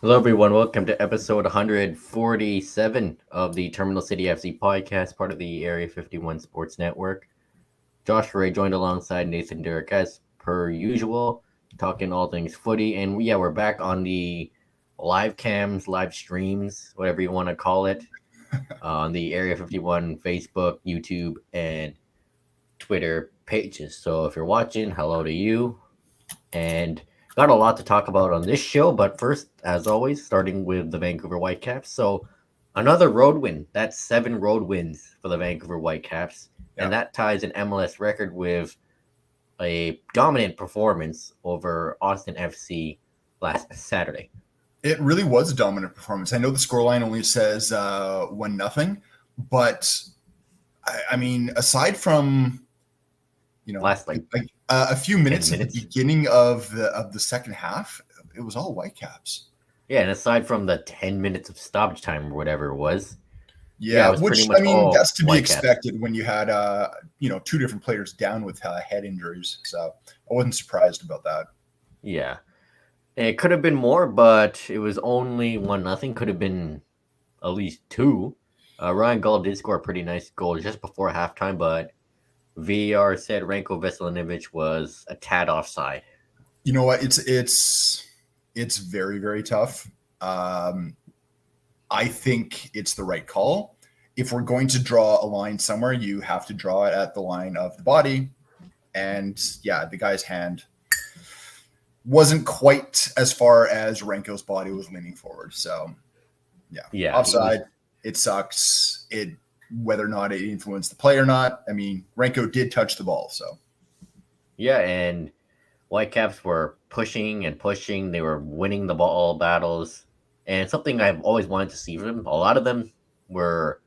Hello, everyone. Welcome to episode 147 of the Terminal City FC podcast, part of the Area 51 Sports Network. Josh Ray joined alongside Nathan Derrick as per usual, talking all things footy. And yeah, we're back on the live cams, live streams, whatever you want to call it, on the Area 51 Facebook, YouTube, and Twitter pages. So if you're watching, hello to you. And got a lot to talk about on this show. But first, as always, starting with the Vancouver Whitecaps. So another road win. That's 7 road wins for the Vancouver Whitecaps. And Yeah, that ties an MLS record with a dominant performance over Austin FC last Saturday. it really was a dominant performance. I know the scoreline only says 1-0, but I mean, aside from you know Last like a few 10 minutes at the minutes. beginning of the second half, it was all Whitecaps. Yeah, and aside from the 10 minutes of stoppage time or whatever it was, yeah, it Yeah, was pretty which much I mean, all that's to be Whitecaps. expected when you had two different players down with head injuries. So I wasn't surprised about that. Yeah. It could have been more, but it was only 1-0. Could have been at least two. Ryan Gall did score a pretty nice goal just before halftime, but VAR said Ranko Veselinovic was a tad offside. You know what? It's very very tough. Um, I think it's the right call. If we're going to draw a line somewhere, you have to draw it at the line of the body. And yeah, the guy's hand wasn't quite as far as Renko's body was leaning forward. So yeah, Yeah, he was. offside. It sucks. It whether or not it influenced the play or not. I mean, Renko did touch the ball, so Yeah, and Whitecaps were pushing and pushing. They were winning the ball battles, and something I've always wanted to see from them. A lot of them were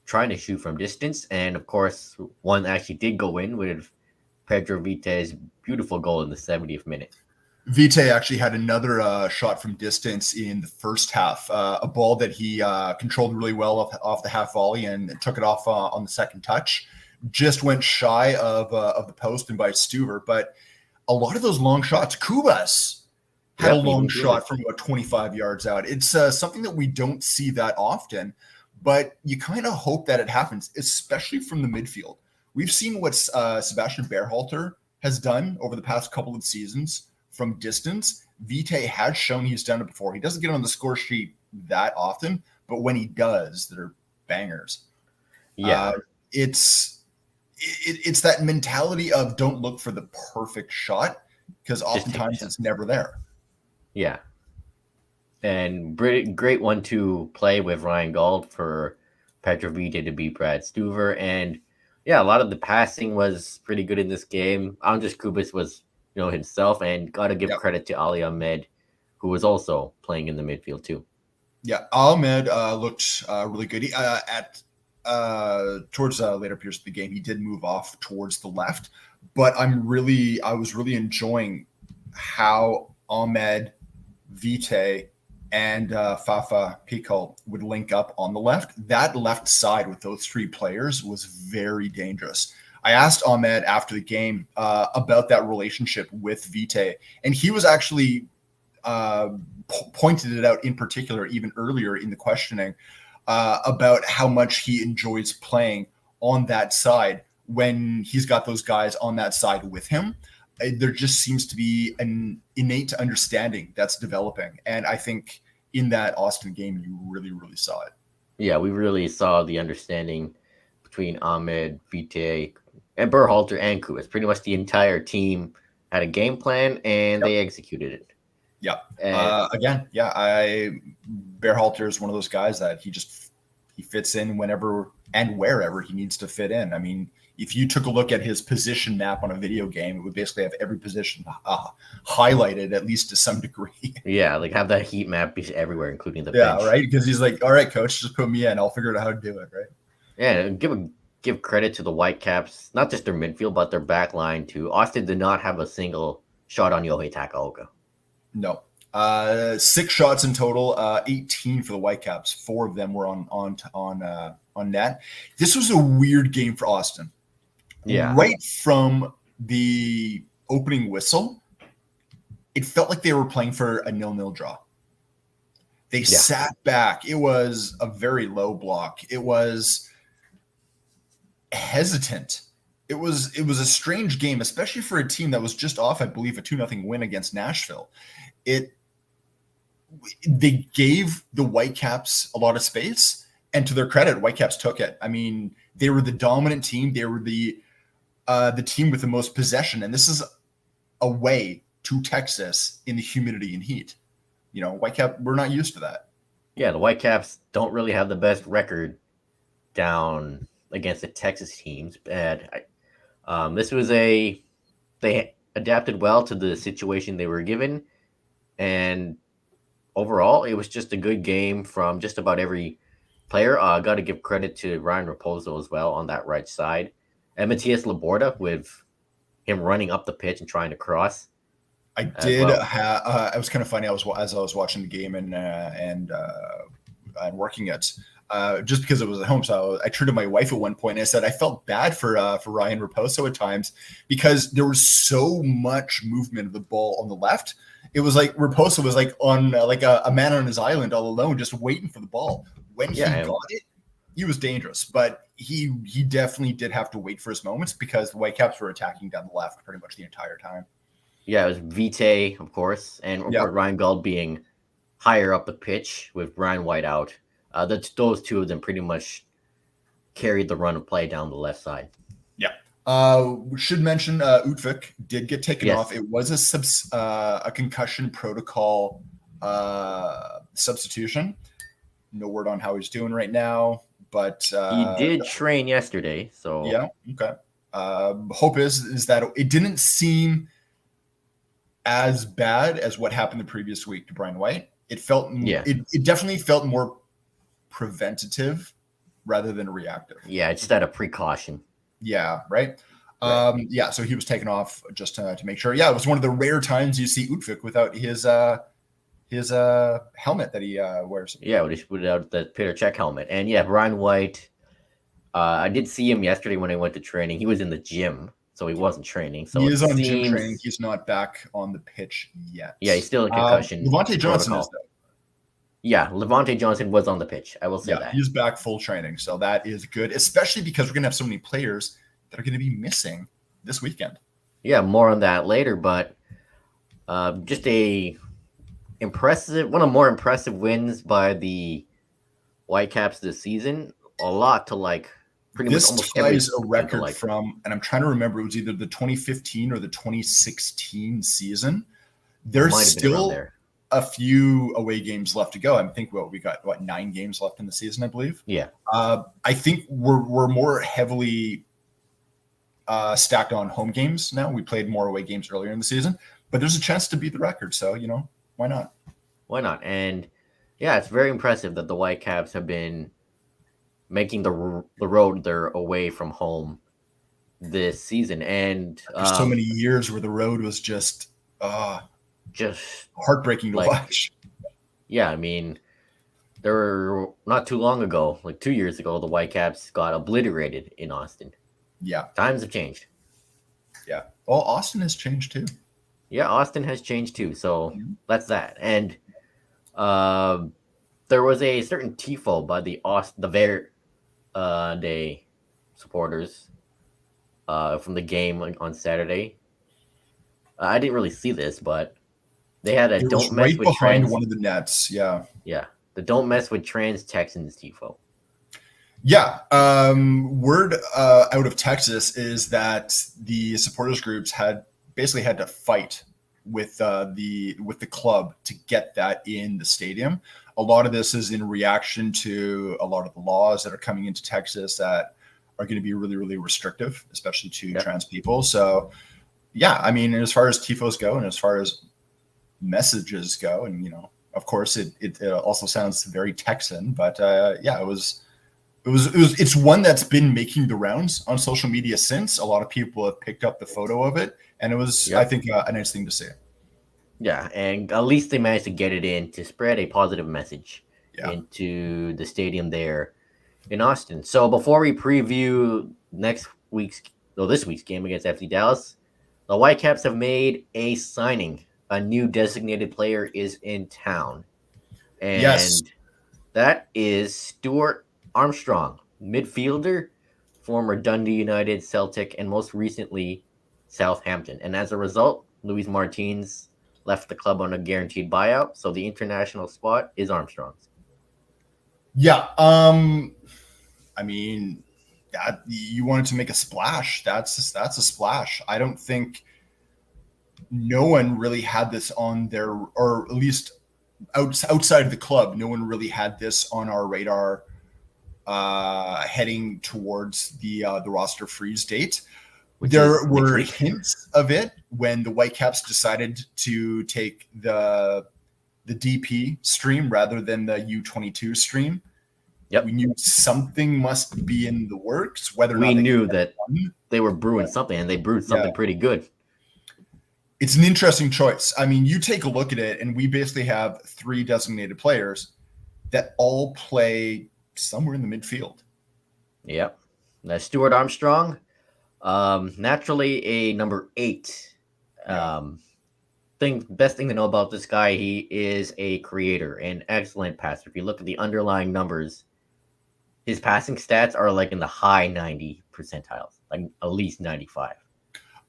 trying to shoot from distance, and of course, one actually did go in with Pedro Vite's beautiful goal in the 70th minute. Vite actually had another shot from distance in the first half, a ball that he controlled really well off the half volley and took it off on the second touch. Just went shy of the post and by Stuver, but a lot of those long shots, Kubas had a Yep, long even shot Gubas. from about 25 yards out. It's something that we don't see that often, but you kind of hope that it happens, especially from the midfield. We've seen what Sebastian Berhalter has done over the past couple of seasons from distance. Vite has shown he's done it before. He doesn't get on the score sheet that often, but when he does, they're bangers. Yeah, Uh, it's it's that mentality of don't look for the perfect shot because just take the oftentimes shot. it's never there. Yeah, and great one to play with Ryan Gauld for Petrovita to beat Brad Stuver. And yeah, a lot of the passing was pretty good in this game. Andres Kubis was, himself, and got to give Yep. credit to Ali Ahmed, who was also playing in the midfield too. Yeah, Ahmed looked really good. At towards later periods of the game, he did move off towards the left, but I was really enjoying how Ahmed, Vite, and Fafa Pico would link up on the left. That left side with those three players was very dangerous. I asked Ahmed after the game about that relationship with Vite, and he was actually uh, pointed it out in particular even earlier in the questioning about how much he enjoys playing on that side when he's got those guys on that side with him. There just seems to be an innate understanding that's developing. And I think in that Austin game, you really, really saw it. Yeah, we really saw the understanding between Ahmed, Vite, and Berhalter and Kubis. Pretty much the entire team had a game plan and Yep. they executed it. Yeah. And Again, yeah, Bearhalter is one of those guys that he fits in whenever and wherever he needs to fit in. I mean, if you took a look at his position map on a video game, it would basically have every position highlighted at least to some degree. yeah, like have that heat map be everywhere, including the Yeah, bench. right. Because he's like, all right, coach, just put me in. I'll figure out how to do it. Right. Yeah, and give credit to the Whitecaps, not just their midfield, but their back line too. Austin did not have a single shot on Yohei Takaoka. No. 6 shots in total, 18 for the Whitecaps. 4 of them were on net. This was a weird game for Austin. Yeah. Right from the opening whistle, it felt like they were playing for a 0-0 draw. They sat back. It was a very low block. It was hesitant. It was a strange game, especially for a team that was just off, I believe, a 2-0 win against Nashville. They gave the Whitecaps a lot of space, and to their credit, Whitecaps took it. I mean, they were the dominant team. They were the team with the most possession, and this is away to Texas in the humidity and heat. You know, Whitecap, we're not used to that. Yeah, the Whitecaps don't really have the best record down against the Texas teams. This was they adapted well to the situation they were given, and overall, it was just a good game from just about every player. Got to give credit to Ryan Raposo as well on that right side, and Matias Laborda with him running up the pitch and trying to cross. I did well. It was kind of funny. As I was watching the game and working it, just because it was at home. So I turned to my wife at one point and I said I felt bad for Ryan Raposo at times because there was so much movement of the ball on the left. It was like Raposo was like on like a man on his island all alone, just waiting for the ball. When he got it, he was dangerous, but he definitely did have to wait for his moments because the Whitecaps were attacking down the left pretty much the entire time. Yeah, it was Vitae, of course, and Ryan Gauld being higher up the pitch with Brian White out. Those two of them pretty much carried the run of play down the left side. Yeah. We should mention Utvik did get taken off. It was a concussion protocol substitution. No word on how he's doing right now, but he did train yesterday. So yeah, okay. Hope is that it didn't seem as bad as what happened the previous week to Brian White. It felt, it definitely felt more preventative rather than reactive. Yeah, it's just out of precaution. Yeah, right. So he was taken off just to make sure. Yeah, it was one of the rare times you see Utvik without his helmet that he wears. Yeah, without the Peter Cech helmet. And yeah, Brian White, I did see him yesterday when I went to training. He was in the gym. So he wasn't training. So he is on gym training. He's not back on the pitch yet. Yeah, he's still in concussion. Levante Johnson is though. Yeah, Levante Johnson was on the pitch. I will say that. He's back full training. So that is good, especially because we're going to have so many players that are going to be missing this weekend. Yeah, more on that later. But just one of the more impressive wins by the Whitecaps this season. A lot to like. This ties a record from, and I'm trying to remember, it was either the 2015 or the 2016 season. There's still a few away games left to go. I think we got 9 games left in the season, I believe. Yeah. I think we're more heavily stacked on home games now. We played more away games earlier in the season, but there's a chance to beat the record. So, why not? Why not? And yeah, it's very impressive that the Whitecaps have been making the road their away from home this season. And there's so many years where the road was just heartbreaking to watch. Yeah, I mean, there were not too long ago, like 2 years ago, the Whitecaps got obliterated in Austin. Yeah. Times have changed. Yeah. Well, Austin has changed too. Yeah, Austin has changed too. So that's that. And there was a certain tifo by the Verde Day supporters from the game on Saturday. I didn't really see this, but they had a "Don't mess with behind trans." One of the nets, yeah, the "Don't mess with trans Texans" tifo. Yeah, word out of Texas is that the supporters groups had to fight with the club to get that in the stadium. A lot of this is in reaction to a lot of the laws that are coming into Texas that are going to be really, really restrictive, especially to trans people. So, yeah, I mean, as far as tifos go and as far as messages go, and of course, it also sounds very Texan, but it's one that's been making the rounds on social media since. A lot of people have picked up the photo of it, and it was, I think, a nice thing to see. Yeah, and at least they managed to get it in to spread a positive message into the stadium there in Austin. So before we preview this week's game against FC Dallas, the Whitecaps have made a signing. A new designated player is in town. Yes. And that is Stuart Armstrong, midfielder, former Dundee United, Celtic, and most recently Southampton. And as a result, Luis Martins left the club on a guaranteed buyout, so the international spot is Armstrong's. Yeah. I mean, that you wanted to make a splash. That's a splash. I don't think no one really had this on their, or at least outside of the club, no one really had this on our radar heading towards the roster freeze date. Which There is the were treat. hints of it when the Whitecaps decided to take the DP stream rather than the U22 stream. Yep. We knew something must be in the works. Whether or We not knew that they were brewing something, and they brewed something pretty good. It's an interesting choice. I mean, you take a look at it, and we basically have 3 designated players that all play somewhere in the midfield. Yep. Now, Stuart Armstrong, naturally a number 8. Best thing to know about this guy, he is a creator, an excellent passer. If you look at the underlying numbers, his passing stats are like in the high 90 percentiles, like at least 95.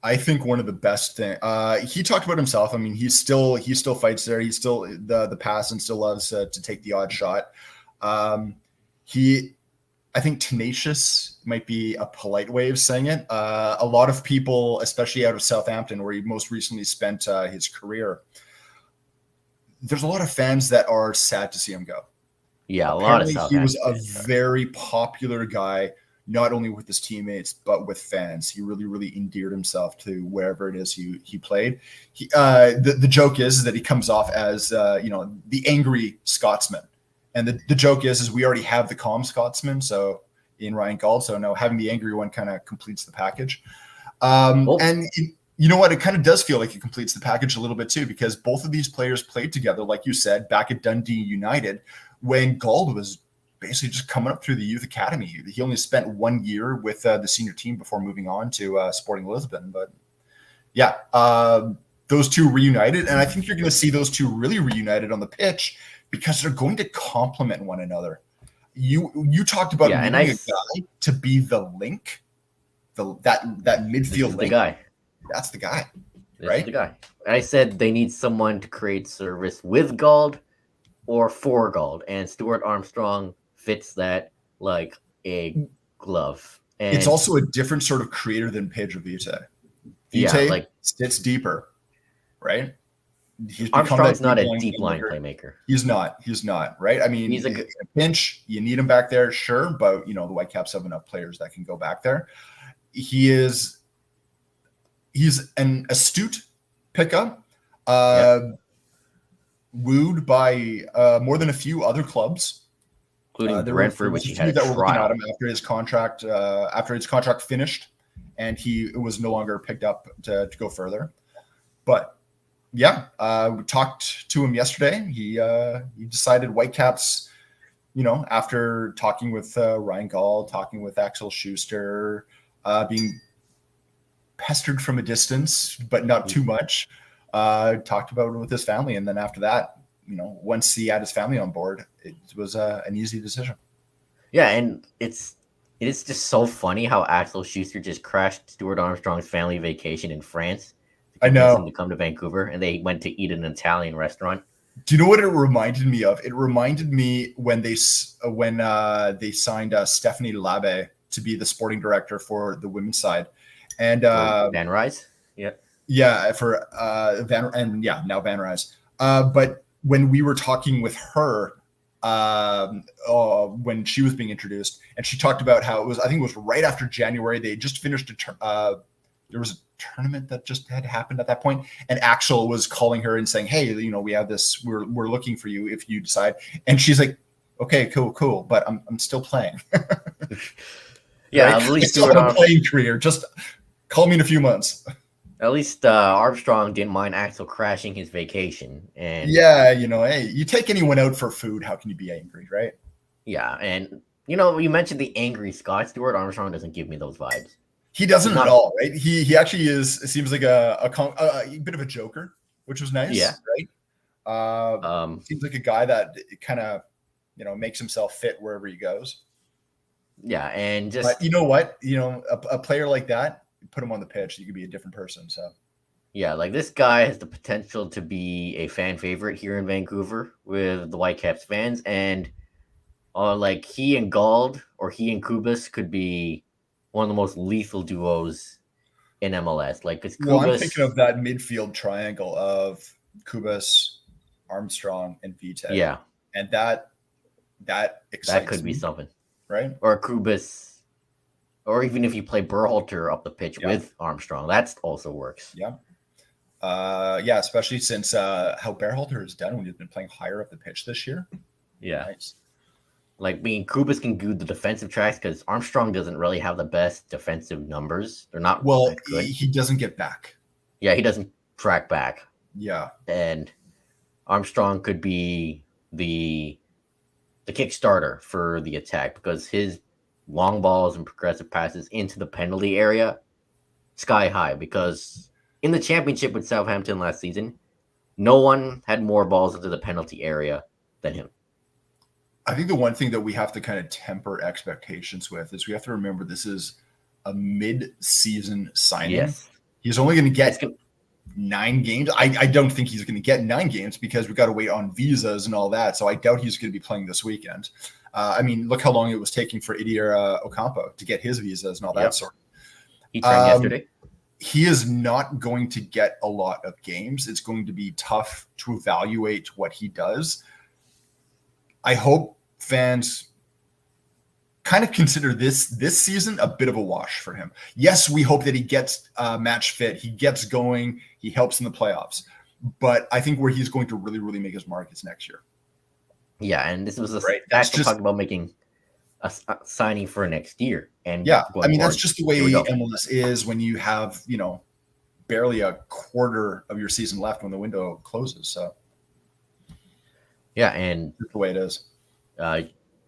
I think one of the best thing he talked about himself. I mean, he still fights there. He's still the pass and still loves to take the odd shot. I think tenacious might be a polite way of saying it. A lot of people, especially out of Southampton, where he most recently spent his career, there's a lot of fans that are sad to see him go. Yeah, Apparently, a lot of he was Southampton a very popular guy, not only with his teammates but with fans. He really endeared himself to wherever it is he played. The joke is that he comes off as the angry Scotsman, and the joke is we already have the calm Scotsman, so in Ryan Gauld. So no, having the angry one kind of completes the package. You know what? It kind of does feel like it completes the package a little bit too, because both of these players played together, like you said, back at Dundee United when Gauld was basically just coming up through the youth academy. He only spent 1 year with the senior team before moving on to Sporting Lisbon. But yeah, those two reunited, and I think you're going to see those two really reunited on the pitch because they're going to complement one another. You talked about needing a guy to be the link, that midfield link. The guy. That's the guy, This right? is the guy. I said they need someone to create service with Gauld or for Gauld, and Stuart Armstrong fits that like a glove. And it's also a different sort of creator than Pedro Vite. Vite sits deeper, right? Armstrong's not a deep line playmaker. He's not, right? I mean, he's a pinch. You need him back there, sure, but the Whitecaps have enough players that can go back there. He's an astute pickup, wooed by more than a few other clubs, including Brentford, which he had a trial at him after his contract finished, and he was no longer picked up to go further. But yeah, we talked to him yesterday. He decided Whitecaps, after talking with Ryan Gauld, talking with Axel Schuster, being pestered from a distance, but not too much, talked about it with his family. And then after that, once he had his family on board, it was an easy decision. Yeah, and it is just so funny how Axel Schuster just crashed Stuart Armstrong's family vacation in France. I know. Him to come to Vancouver, and they went to eat at an Italian restaurant. Do you know what it reminded me of? It reminded me when they signed Stephanie Labbe to be the sporting director for the women's side, and Van Rijs, for now Van Rijs. But when we were talking with her, when she was being introduced, and she talked about how it was, I think it was right after January, they just finished there was a tournament that just had happened at that point, and Axel was calling her and saying, "Hey, we have this. We're looking for you if you decide." And she's like, "Okay, cool, but I'm still playing." Yeah, right? At least I still have a playing career. Just call me in a few months. At least Armstrong didn't mind Axel crashing his vacation. And yeah, hey, you take anyone out for food, how can you be angry, right? Yeah, and you mentioned the angry Scott. Stuart Armstrong doesn't give me those vibes. He doesn't at all, right? He actually is. It seems like a bit of a joker, which was nice, right? Seems like a guy that kind of, makes himself fit wherever he goes. Yeah, and But you know what? A player like that, put him on the pitch, you could be a different person. So yeah, like this guy has the potential to be a fan favorite here in Vancouver with the Whitecaps fans, and like he and Gald or he and Kubas could be one of the most lethal duos in MLS. Like it's well, I'm thinking Kubas, of that midfield triangle of Kubas, Armstrong, and Vite, yeah, and that that excites could be me, something. right? Or Kubas, or even if you play Berhalter up the pitch Yeah, with Armstrong, that also works. yeah. Yeah, especially since how Berhalter has done when he's been playing higher up the pitch this year. Yeah. Nice. Like, Kubas can do the defensive tracks because Armstrong doesn't really have the best defensive numbers. They're not Well, that good. he doesn't get back. Yeah, he doesn't track back. Yeah. And Armstrong could be the kickstarter for the attack because his long balls and progressive passes into the penalty area sky high. Because in the championship with Southampton last season, no one had more balls into the penalty area than him. I think the one thing that we have to kind of temper expectations with is we have to remember this is a mid-season signing. Yes. He's only going to get 9 games. I don't think he's going to get 9 games because we've got to wait on visas and all that. So I doubt he's going to be playing this weekend. I mean, look how long it was taking for Idir Ocampo to get his visas and all that sort. He trained yesterday. He is not going to get a lot of games. It's going to be tough to evaluate what he does. I hope fans kind of consider this season a bit of a wash for him. Yes, we hope that he gets match fit, he gets going, he helps in the playoffs. But I think where he's going to really, really make his mark is next year. Yeah, and this was right. That's just talking about making a signing for next year. And yeah, I mean that's just the way MLS is when you have barely a quarter of your season left when the window closes. So yeah, and that's the way it is.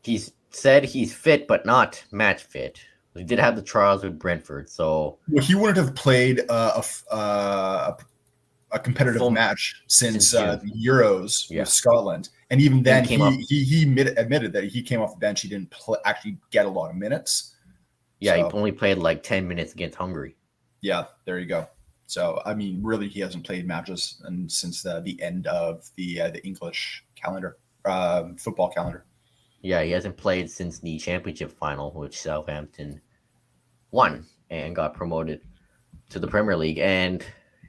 He's said he's fit, but not match fit. He did have the trials with Brentford, so he wouldn't have played a competitive match since the Euros with Scotland, and even then he admitted that he came off the bench. He didn't actually get a lot of minutes. Yeah, so, he only played like 10 minutes against Hungary. Yeah, there you go. So I mean, really, he hasn't played matches and since the end of the English calendar, football calendar. Yeah, he hasn't played since the championship final, which Southampton won and got promoted to the Premier League. And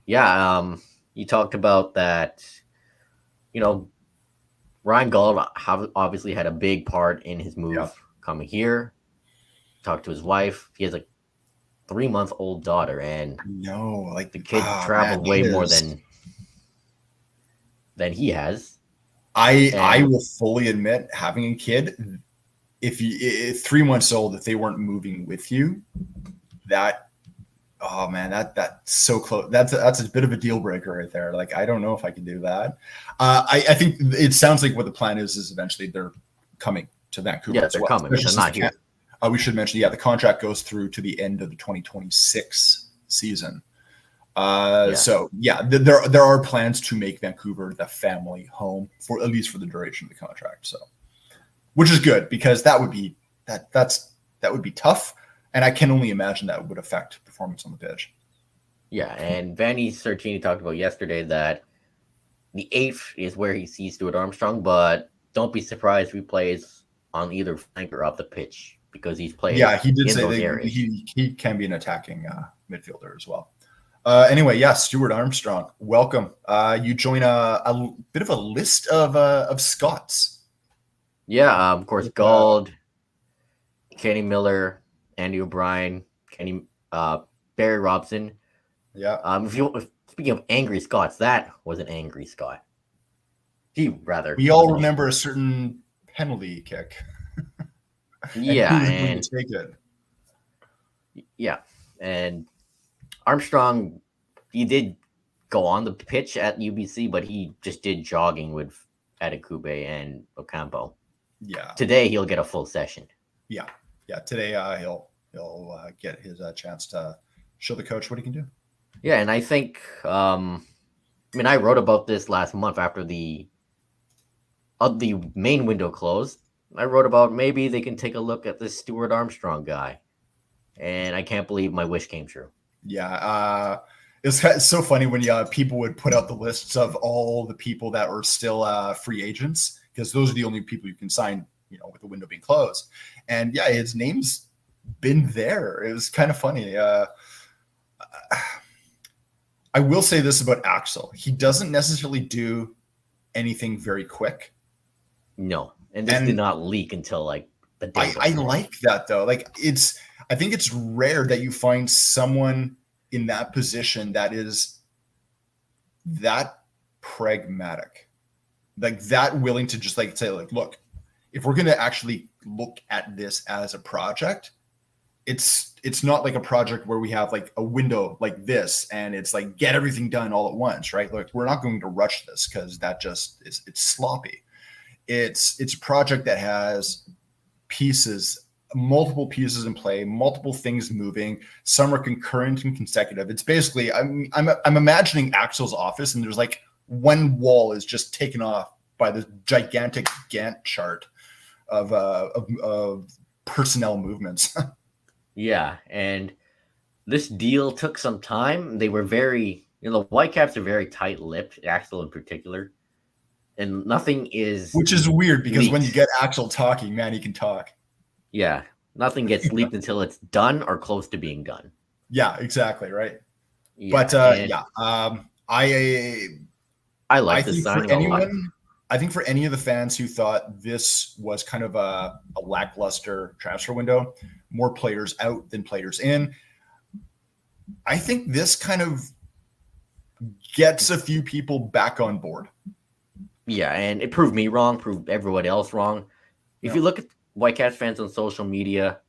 yeah, you talked about that, Ryan Gauld obviously had a big part in his move coming here. Talked to his wife. He has a 3-month-old daughter, and the kid traveled way more than he has. I will fully admit, having a kid, if 3 months old, if they weren't moving with you, that's so close. That's a bit of a deal breaker right there. Like, I don't know if I can do that. I think it sounds like what the plan is eventually they're coming to Vancouver. Yeah, they're coming. They're not here. We should mention, the contract goes through to the end of the 2026 season. So there are plans to make Vancouver the family home for at least for the duration of the contract. So, which is good because that would be tough, and I can only imagine that would affect performance on the pitch. Yeah, and Vanni Sartini talked about yesterday that the 8th is where he sees Stuart Armstrong, but don't be surprised if he plays on either flank or off the pitch because he's played. Yeah, he did say that he can be an attacking midfielder as well. Anyway, Stuart Armstrong, welcome. You join a bit of a list of Scots. Yeah, of course, Gauld, Kenny Miller, Andy O'Brien, Barry Robson. Yeah. Speaking of angry Scots, that was an angry Scot. We all remember a certain penalty kick. And take it. Yeah, and Armstrong, he did go on the pitch at UBC, but he just did jogging with Adekugbe and Ocampo. Yeah. Today he'll get a full session. Yeah. Today he'll get his chance to show the coach what he can do. Yeah, and I think I mean, I wrote about this last month after the main window closed. I wrote about maybe they can take a look at this Stuart Armstrong guy, and I can't believe my wish came true. Yeah, it's so funny when people would put out the lists of all the people that were still free agents, because those are the only people you can sign, with the window being closed. And yeah, his name's been there. It was kind of funny. I will say this about Axel: he doesn't necessarily do anything very quick. No, and this did not leak until like the day I before. like that though. Like I think it's rare that you find someone in that position that is that pragmatic, like that willing to just like say, like, look, if we're going to actually look at this as a project, it's not like a project where we have like a window like this and it's like get everything done all at once, right? Like we're not going to rush this because that just is, it's sloppy. It's a project that has multiple pieces in play, multiple things moving. Some are concurrent and consecutive. It's basically I'm imagining Axel's office, and there's like one wall is just taken off by this gigantic Gantt chart of personnel movements. Yeah, and this deal took some time. They were very, the Whitecaps are very tight-lipped, Axel in particular, and nothing is Which is weird because when you leaked. get Axel talking, man, he can talk. Yeah, nothing gets leaked until it's done or close to being done. Yeah, exactly, right. Yeah, But and I I like this think for signing a lot. anyone, I think for any of the fans who thought this was kind of a lackluster transfer window, more players out than players in, I think this kind of gets a few people back on board. Yeah, and it proved me wrong, proved everyone else wrong. If Yeah. you look at Whitecaps fans on social media,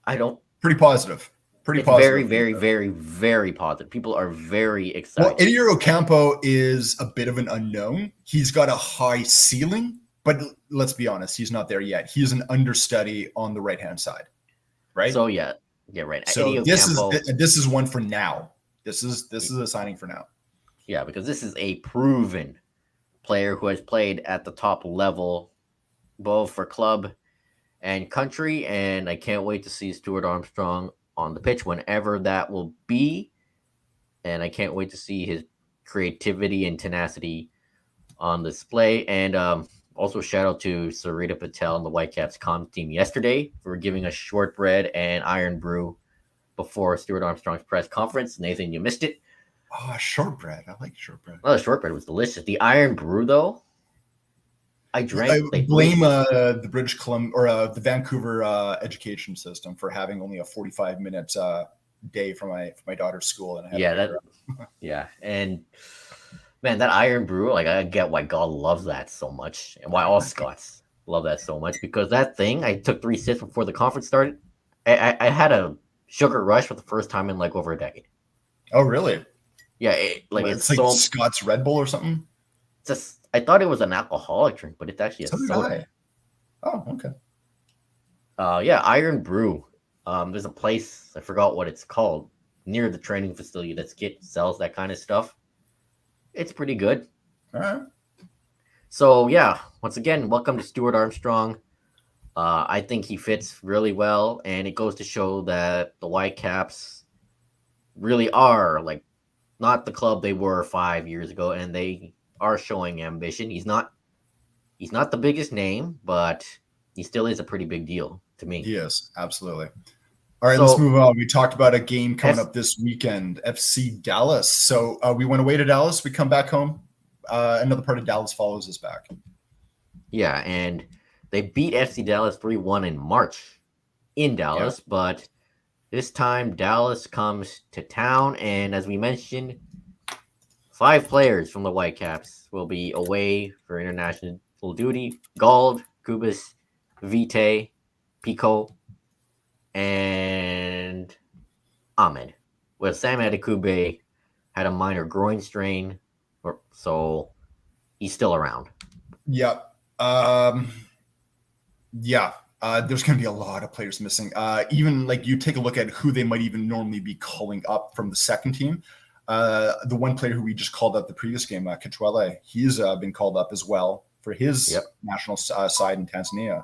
I don't. Pretty positive. Pretty It's very, positive. very, very, very positive. People are very Well, excited. Eddie Ocampo is a bit of an unknown. He's got a high ceiling, but let's be honest, he's not there yet. He's an understudy on the right-hand side, right? So yeah, right. So Eddie Ocampo, this is one for now. This is a signing for now. yeah, because this is a proven player who has played at the top level, both for club and country, and I can't wait to see Stuart Armstrong on the pitch whenever that will be, and I can't wait to see his creativity and tenacity on display. And also shout out to Sarita Patel and the Whitecaps comms team yesterday for giving us shortbread and iron brew before Stuart Armstrong's press conference. Nathan, you missed it. Oh, shortbread. I like shortbread. Well, the shortbread was delicious. The iron brew, though, I drank like blame the British Columbia or the Vancouver education system for having only a 45-minute day for my daughter's school, and I had yeah, and man, that iron brew, like I get why God loves that so much, and why all Scots love that so much, because that thing, I took 3 sips before the conference started. I had a sugar rush for the first time in like over a decade. Oh, really? Yeah, it's like so, Scott's Red Bull or something. Just I thought it was an alcoholic drink, but it's actually a soda. Oh, okay. Yeah, Iron Brew. There's a place, I forgot what it's called, near the training facility that sells that kind of stuff. It's pretty good. All right. So yeah, once again, welcome to Stuart Armstrong. I think he fits really well, and it goes to show that the Whitecaps really are like not the club they were 5 years ago, and they are showing ambition. He's not the biggest name, but he still is a pretty big deal to me. He is, absolutely. All right, let's move on. We talked about a game coming up this weekend, FC Dallas. So we went away to Dallas. We come back home. Another part of Dallas follows us back. Yeah, and they beat FC Dallas 3-1 in March in Dallas, but this time Dallas comes to town, and as we mentioned, 5 players from the Whitecaps will be away for international duty. Gald, Kubis, Vite, Pico, and Ahmed. Well, Sam Adekugbe had a minor groin strain, so he's still around. Yep. There's going to be a lot of players missing. Even like you take a look at who they might even normally be calling up from the second team. The one player who we just called up the previous game, Kachwele, he's been called up as well for his national side in Tanzania.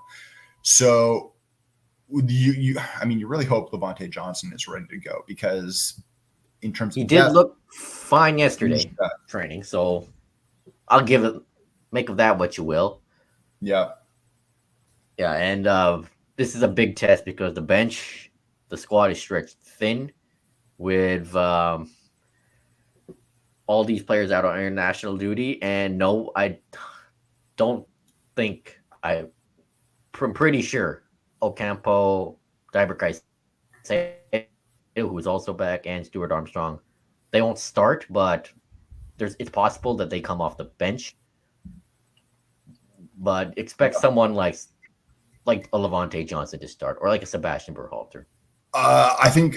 So you really hope Levante Johnson is ready to go, because in terms of he did look fine yesterday training. So I'll make of that what you will. Yeah. Yeah, and this is a big test because the squad is stretched thin with all these players out on international duty. And no, I don't think I'm pretty sure Ocampo, Diver who's also back, and Stuart Armstrong, they won't start, but it's possible that they come off the bench. But expect someone like a Levante Johnson to start, or like a Sebastian Berhalter. I think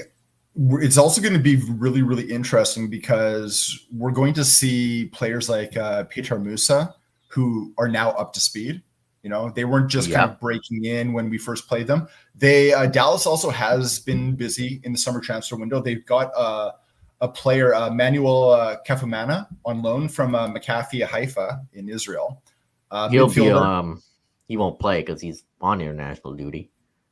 it's also going to be really, really interesting, because we're going to see players like Petar Musa, who are now up to speed. They weren't just kind of breaking in when we first played them. Dallas also has been busy in the summer transfer window. They've got a player, Manuel Kefamana, on loan from Maccabi Haifa in Israel. He won't play because he's on international duty.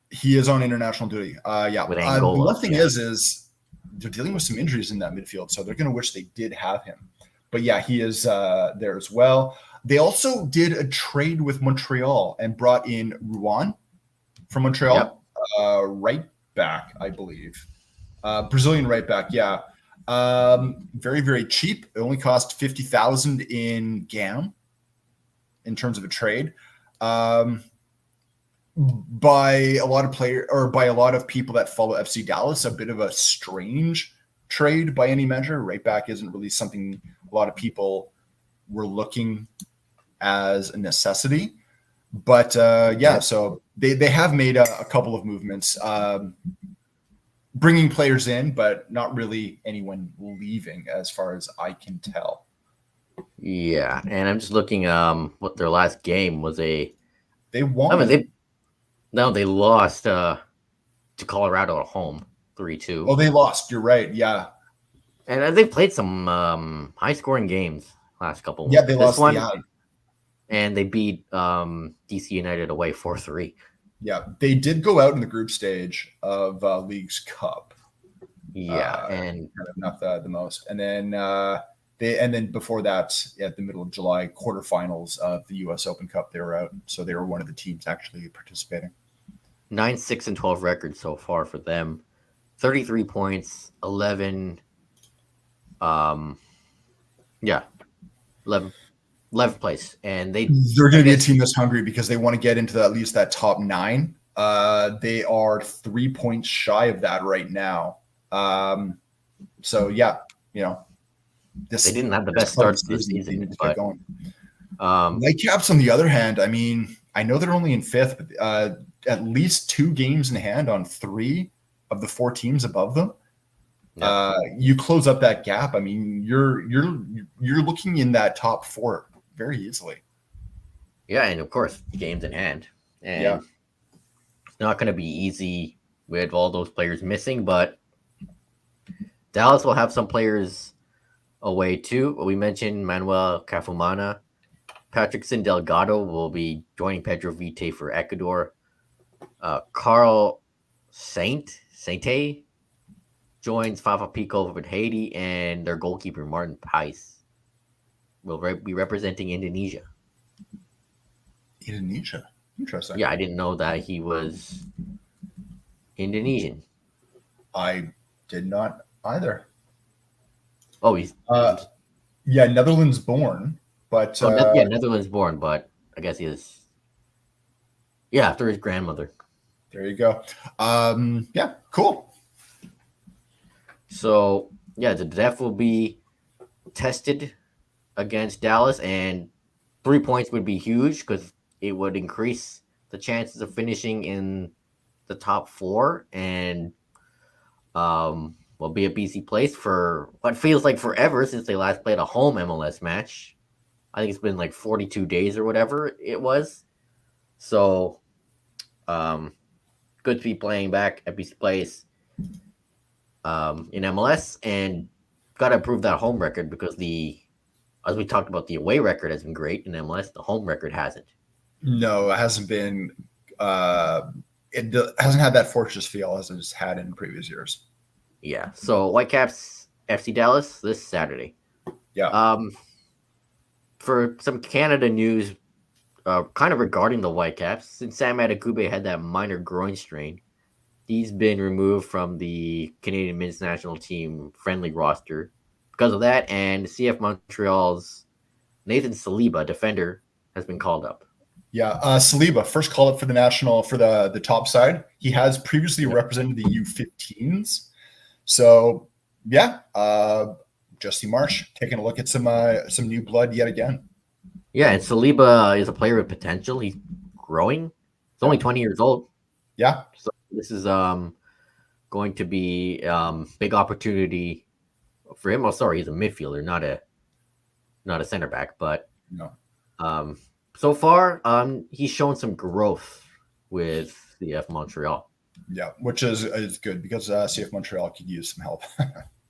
He is on international duty. With Angola, the one thing is they're dealing with some injuries in that midfield, so they're going to wish they did have him. But yeah, he is there as well. They also did a trade with Montreal and brought in Ruan from Montreal, right back, I believe. Brazilian right back, yeah. Very, very cheap. It only cost $50,000 in GAM in terms of a trade. By a lot of people that follow FC Dallas, a bit of a strange trade by any measure. Right back isn't really something a lot of people were looking as a necessity. But so they have made a couple of movements, bringing players in, but not really anyone leaving, as far as I can tell. Yeah, and I'm just looking what their last game was. They won. They lost to Colorado at home 3-2. Oh, they lost. You're right. Yeah. And they've played some high-scoring games last couple. Yeah, they lost one. Yeah. And they beat DC United away 4-3. Yeah, they did go out in the group stage of League's Cup. Yeah, and not the most. And then before that, at the middle of July, quarterfinals of the U.S. Open Cup, they were out. So they were one of the teams actually participating. 9-6-12 record so far for them. 33 points, 11. 11th place, and they're going to be a team that's hungry because they want to get into at least that top 9. They are 3 points shy of that right now. So yeah, they didn't have the best start this season, but Whitecaps, on the other hand, I mean, I know they're only in 5th, but at least 2 games in hand on 3 of the 4 teams above them. You close up that gap. I mean, you're looking in that top 4 very easily. Yeah, and of course, games in hand. And it's not going to be easy with all those players missing, but Dallas will have some players away too. We mentioned Manuel Kefamana. Patrickson Delgado will be joining Pedro Vite for Ecuador. Carl Sainte joins Fafa Pico with Haiti, and their goalkeeper Martin Pais will be representing Indonesia. Indonesia, interesting. Yeah, I didn't know that he was Indonesian. I did not either. Oh, he's Netherlands born, but Netherlands born, but I guess he is. Yeah, after his grandmother. There you go. Cool. So the depth will be tested against Dallas, and 3 points would be huge because it would increase the chances of finishing in the top 4, and will be a busy place for what feels like forever since they last played a home MLS match. I think it's been like 42 days or whatever it was. So, good to be playing back at BC Place in MLS, and got to improve that home record because as we talked about, the away record has been great in MLS. The home record hasn't. No, it hasn't been. It hasn't had that fortress feel as it's had in previous years. Yeah. So Whitecaps FC Dallas this Saturday. Yeah. For some Canada news, kind of regarding the Whitecaps, since Sam Adekugbe had that minor groin strain, he's been removed from the Canadian men's national team friendly roster because of that. And CF Montreal's Nathan Saliba, defender, has been called up. Yeah, Saliba, first call up for the national for the top side. He has previously represented the U15s. So yeah, Justy Marsh taking a look at some new blood yet again. Yeah, and Saliba is a player with potential. He's growing. He's only 20 years old. Yeah. So this is going to be big opportunity for him. Oh, sorry, he's a midfielder, not a center back. But no. So far, he's shown some growth with CF Montreal. Yeah, which is good because CF Montreal could use some help.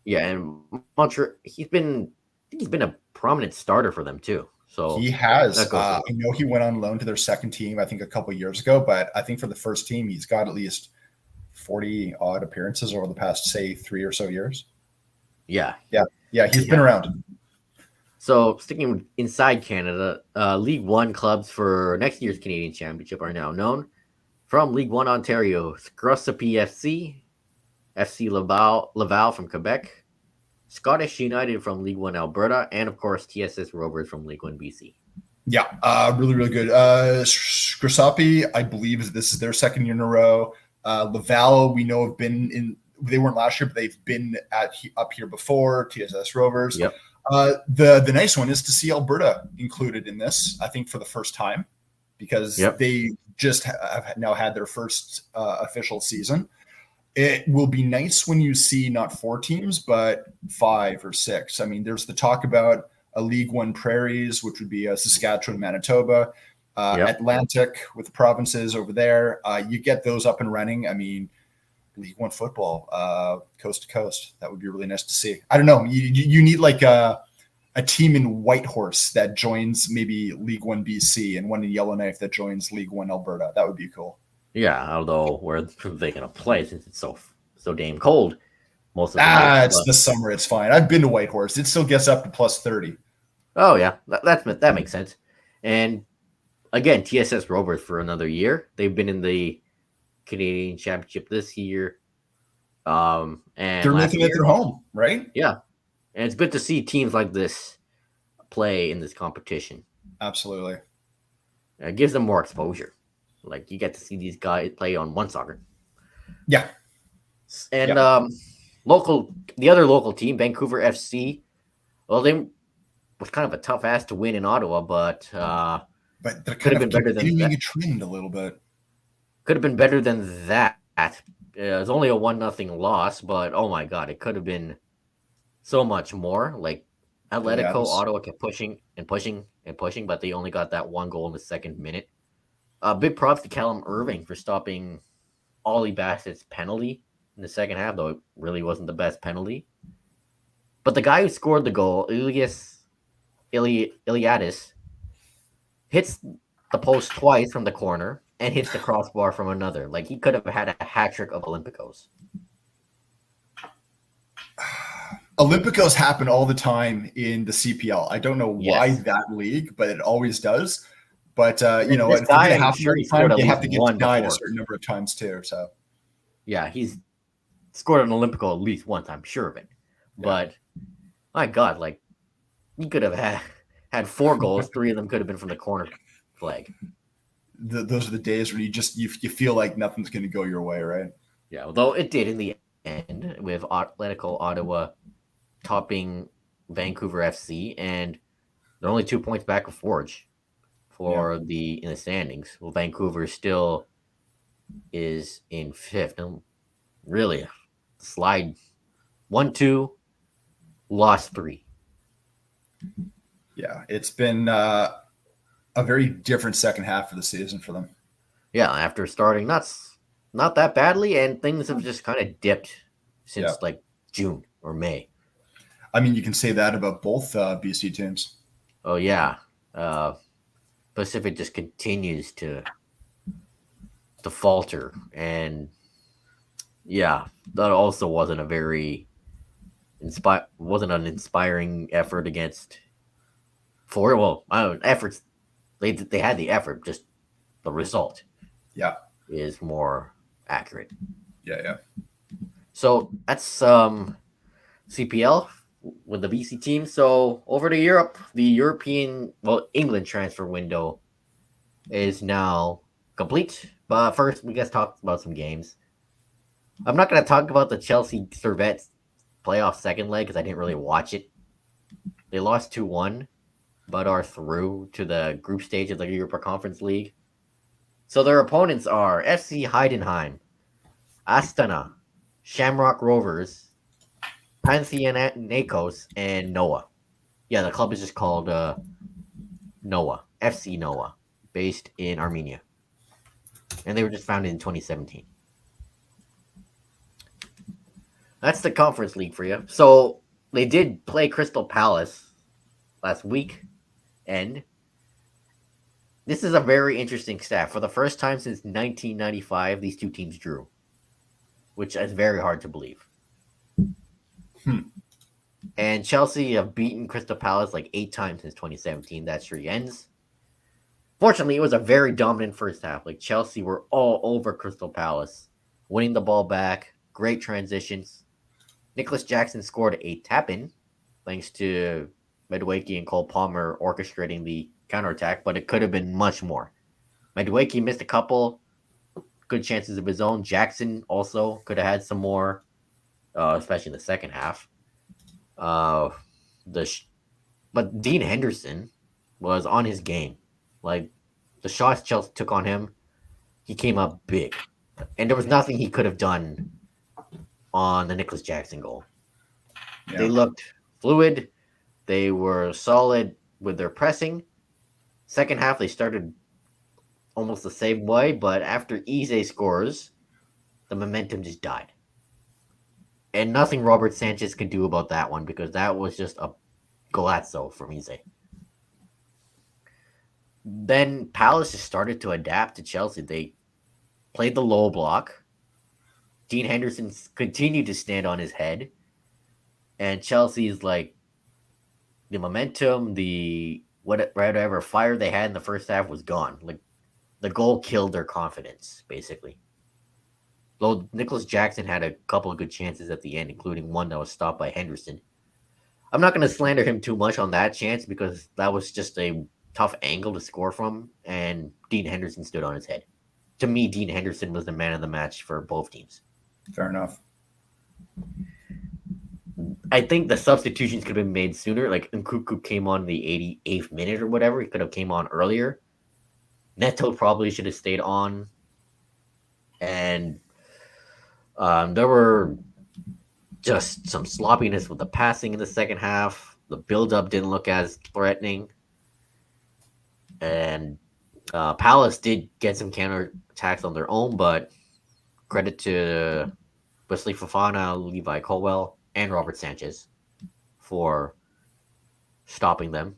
Yeah, and Montreal, he's been a prominent starter for them too. So he has. I know he went on loan to their second team, I think a couple of years ago, but I think for the first team, he's got at least 40 odd appearances over the past, say, 3 or so years. Yeah. He's been around. So sticking inside Canada, League One clubs for next year's Canadian Championship are now known. From League One Ontario, Scrossapi FC, FC Laval from Quebec, Scottish United from League One Alberta, and of course TSS Rovers from League One BC. Yeah, really, really good. Scrossapi, I believe this is their second year in a row. Laval, we know have been in. They weren't last year, but they've been up here before. TSS Rovers. Yep. The nice one is to see Alberta included in this. I think for the first time because they just have now had their first official season. It will be nice when you see not 4 teams, but 5 or 6. I mean, there's the talk about a League One Prairies, which would be Saskatchewan, Manitoba, Atlantic with the provinces over there. You get those up and running. I mean, League One football, coast to coast. That would be really nice to see. I don't know. You need like a team in Whitehorse that joins maybe League One BC and one in Yellowknife that joins League One Alberta. That would be cool. Yeah, although where are they going to play since it's so damn cold most of the night? It's the summer. It's fine. I've been to Whitehorse. It still gets up to plus 30. Oh yeah, that makes sense. And again, TSS Rovers for another year. They've been in the Canadian Championship this year. And they're making it their home, right? Yeah, and it's good to see teams like this play in this competition. Absolutely, it gives them more exposure. Like you get to see these guys play on one soccer. Yeah, and the other local team, Vancouver FC. Well, they was kind of a tough ass to win in Ottawa, but they're could have been better than that. A trend a little bit. Could have been better than that. It was only a 1-0 loss, but oh my god, it could have been so much more. Like Atletico, Ottawa kept pushing and pushing and pushing, but they only got that 1 goal in the second minute. Big props to Callum Irving for stopping Ollie Bassett's penalty in the second half, though it really wasn't the best penalty. But the guy who scored the goal, Iliadis, hits the post twice from the corner and hits the crossbar from another. Like, he could have had a hat trick of Olympiacos. Olympiacos happen all the time in the CPL. I don't know why that league, but it always does. But, you know, this guy, I'm sure you have to get denied a certain number of times too. So, yeah, he's scored an Olympico at least once, I'm sure of it. But, my God, like, he could have had 4 goals. 3 of them could have been from the corner flag. Those are the days where you feel like nothing's going to go your way, right? Yeah, although it did in the end with Atletico Ottawa topping Vancouver FC, and they're only 2 points back of Forge in the standings. Well, Vancouver still is in 5th, and really slide 1-2, lost 3. Yeah, it's been a very different second half of the season for them. Yeah, after starting not that badly, and things have just kind of dipped since like June or May. I mean, you can say that about both BC teams. Oh yeah, Pacific just continues to falter, and yeah, that also wasn't an inspiring effort against for well, I don't know, efforts. They had the effort, just the result Yeah, is more accurate. yeah. So that's CPL with the BC team. So over to Europe, the England transfer window is now complete. But first, we guys talk about some games. I'm not going to talk about the Chelsea Servette playoff second leg because I didn't really watch it. They lost 2-1, but are through to the group stage of the Europa Conference League. So their opponents are FC Heidenheim, Astana, Shamrock Rovers, Panathinaikos, and Noah. Yeah, the club is just called Noah, FC Noah, based in Armenia. And they were just founded in 2017. That's the Conference League for you. So they did play Crystal Palace last week, and this is a very interesting stat. For the first time since 1995, these two teams drew, which is very hard to believe. And Chelsea have beaten Crystal Palace like 8 times since 2017. That streak ends. Fortunately, it was a very dominant first half. Like Chelsea were all over Crystal Palace, winning the ball back, great transitions. Nicholas Jackson scored a tap-in, thanks to Madueke and Cole Palmer orchestrating the counterattack, but it could have been much more. Madueke missed a couple good chances of his own. Jackson also could have had some more, especially in the second half. But Dean Henderson was on his game. Like the shots Chelsea took on him, he came up big, and there was nothing he could have done on the Nicholas Jackson goal. Yeah. They looked fluid. They were solid with their pressing. Second half, they started almost the same way, but after Eze scores, the momentum just died. And nothing Robert Sanchez could do about that one because that was just a golazzo from Eze. Then Palace just started to adapt to Chelsea. They played the low block. Dean Henderson continued to stand on his head. And Chelsea's like the momentum, the whatever fire they had in the first half was gone. Like the goal killed their confidence, basically. Though Nicholas Jackson had a couple of good chances at the end, including one that was stopped by Henderson. I'm not going to slander him too much on that chance because that was just a tough angle to score from, and Dean Henderson stood on his head. To me, Dean Henderson was the man of the match for both teams. Fair enough. I think the substitutions could have been made sooner. Like Nkunku came on the 88th minute or whatever. He could have came on earlier. Neto probably should have stayed on. And there were just some sloppiness with the passing in the second half. The build-up didn't look as threatening. And Palace did get some counter attacks on their own, but credit to Wesley Fofana, Levi Colwell, and Robert Sanchez for stopping them.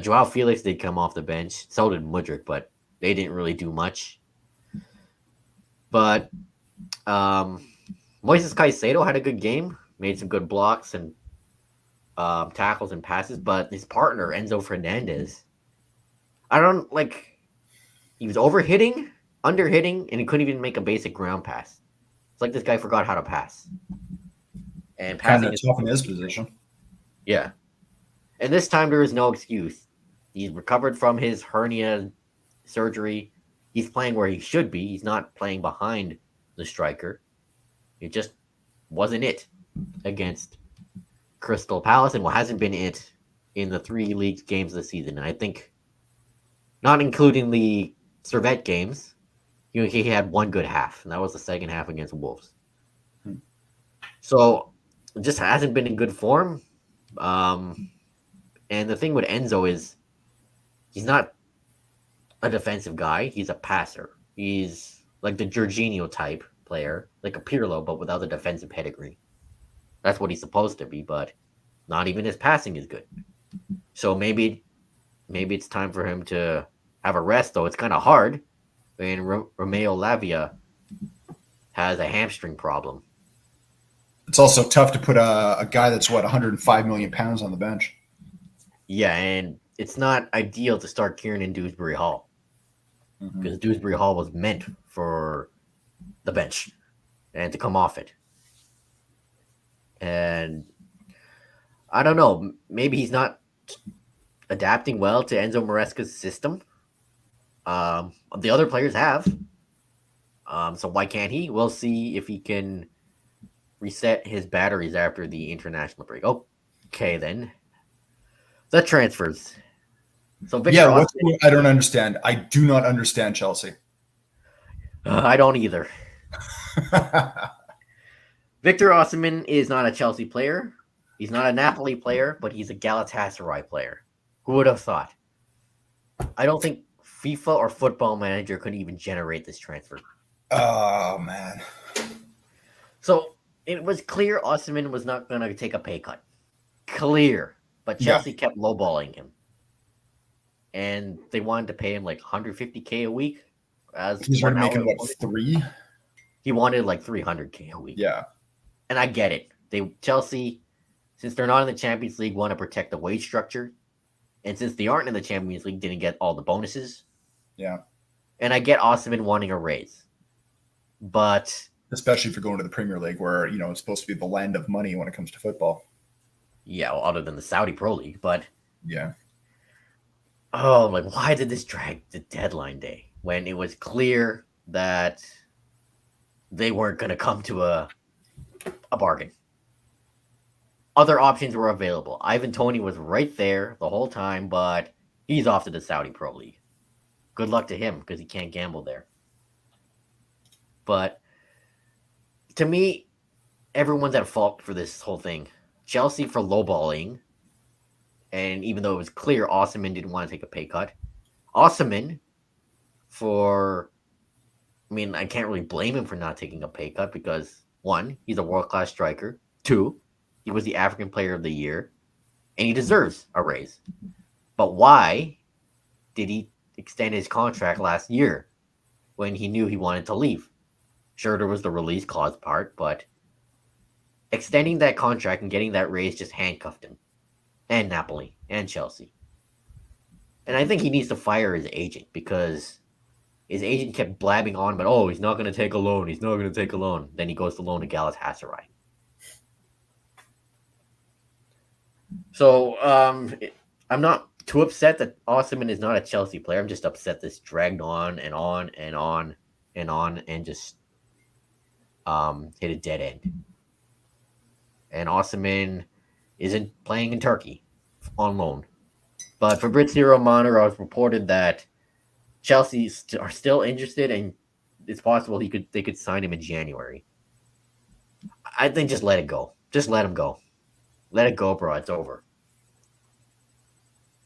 Joao Felix did come off the bench. So did Mudryk, but they didn't really do much. But Moises Caicedo had a good game, made some good blocks and tackles and passes, but his partner, Enzo Fernandez, he was overhitting, underhitting, and he couldn't even make a basic ground pass. It's like this guy forgot how to pass. And passing kind of tough in his position. Yeah. And this time there is no excuse. He's recovered from his hernia surgery. He's playing where he should be. He's not playing behind the striker. It just wasn't it against Crystal Palace and what hasn't been it in the 3 league games this season. And I think, not including the Servette games, he had one good half, and that was the second half against Wolves. So it just hasn't been in good form. And the thing with Enzo is he's not a defensive guy. He's a passer. He's like the Jorginho type player, like a Pirlo, but without the defensive pedigree. That's what he's supposed to be, but Not even his passing is good. So maybe it's time for him to have a rest, though it's kind of hard when Romeo Lavia has a hamstring problem. It's also tough to put a guy that's 105 million pounds on the bench. Yeah, and it's not ideal to start Kieran Dewsbury Hall because Dewsbury Hall was meant for the bench and to come off it. And I don't know, maybe he's not adapting well to Enzo Maresca's system. The other players have. So why can't he? We'll see if he can reset his batteries after the international break. Okay, then. The transfers. So Victor Osimhen, I don't understand. I do not understand Chelsea. I don't either. Victor Osimhen is not a Chelsea player. He's not a Napoli player, but he's a Galatasaray player. Who would have thought? I don't think FIFA or Football Manager could even generate this transfer. Oh, man. So it was clear Osimhen was not going to take a pay cut. Clear. But Chelsea kept lowballing him. And they wanted to pay him like $150K a week. He's already making, what, 3? He wanted like $300K a week. Yeah. And I get it. Chelsea, since they're not in the Champions League, want to protect the wage structure. And since they aren't in the Champions League, didn't get all the bonuses. Yeah. And I get Osimhen wanting a raise. But especially if you're going to the Premier League where, it's supposed to be the land of money when it comes to football. Yeah, well, other than the Saudi Pro League, but yeah. Oh, like why did this drag the deadline day when it was clear that they weren't going to come to a bargain? Other options were available. Ivan Toney was right there the whole time, but he's off to the Saudi Pro League. Good luck to him because he can't gamble there. But to me, everyone's at fault for this whole thing. Chelsea for lowballing, and even though it was clear Osimhen didn't want to take a pay cut. Osimhen I can't really blame him for not taking a pay cut because, 1, he's a world-class striker. 2, he was the African Player of the Year, and he deserves a raise. But why did he extend his contract last year when he knew he wanted to leave? Sure, there was the release clause part, but extending that contract and getting that raise just handcuffed him. And Napoli and Chelsea. And I think he needs to fire his agent because his agent kept blabbing on, but he's not going to take a loan. He's not going to take a loan. Then he goes to loan to Galatasaray. So I'm not too upset that Osimhen is not a Chelsea player. I'm just upset this dragged on and on and on and on and just hit a dead end. And Osimhen isn't playing in Turkey on loan. But Fabrizio Romano has reported that Chelsea are still interested and it's possible they could sign him in January. I think just let it go. Just let him go. Let it go, bro. It's over.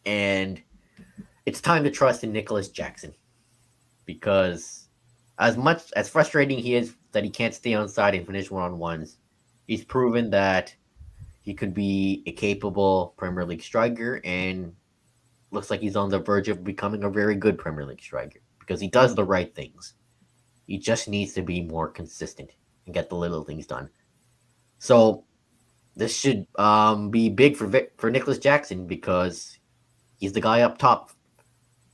And it's time to trust in Nicholas Jackson. Because as frustrating he is that he can't stay on side and finish one-on-ones, he's proven that he could be a capable Premier League striker and looks like he's on the verge of becoming a very good Premier League striker because he does the right things. He just needs to be more consistent and get the little things done. So this should be big for Nicholas Jackson because he's the guy up top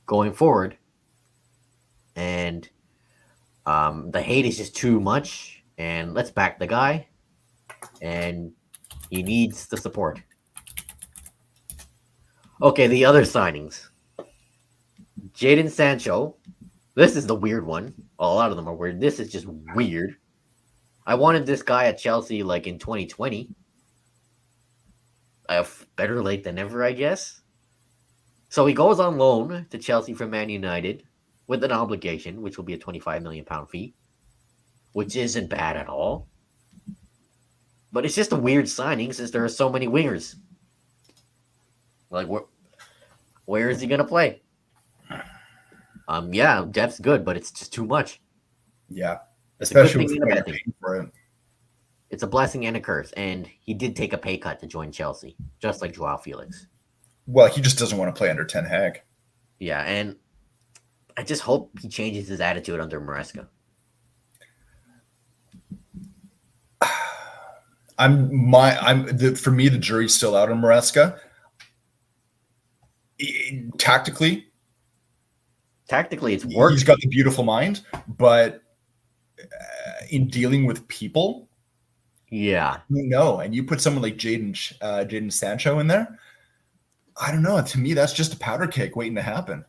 going forward. And the hate is just too much. And let's back the guy. And he needs the support. Okay, the other signings. Jadon Sancho. This is the weird one. A lot of them are weird. This is just weird. I wanted this guy at Chelsea like in 2020. Better late than never, I guess. So he goes on loan to Chelsea from Man United with an obligation, which will be a £25 million fee, which isn't bad at all. But it's just a weird signing since there are so many wingers. Like, where is he going to play? Yeah, depth's good, but it's just too much. Yeah, It's especially with paying for it. It's a blessing and a curse. And he did take a pay cut to join Chelsea, just like Joao Felix. Well, he just doesn't want to play under Ten Hag. Yeah, and I just hope he changes his attitude under Maresca. For me, the jury's still out on Maresca. Tactically, it's worked. He's got the beautiful mind, but in dealing with people, no. And you put someone like Jadon Sancho in there, I don't know. To me, that's just a powder keg waiting to happen.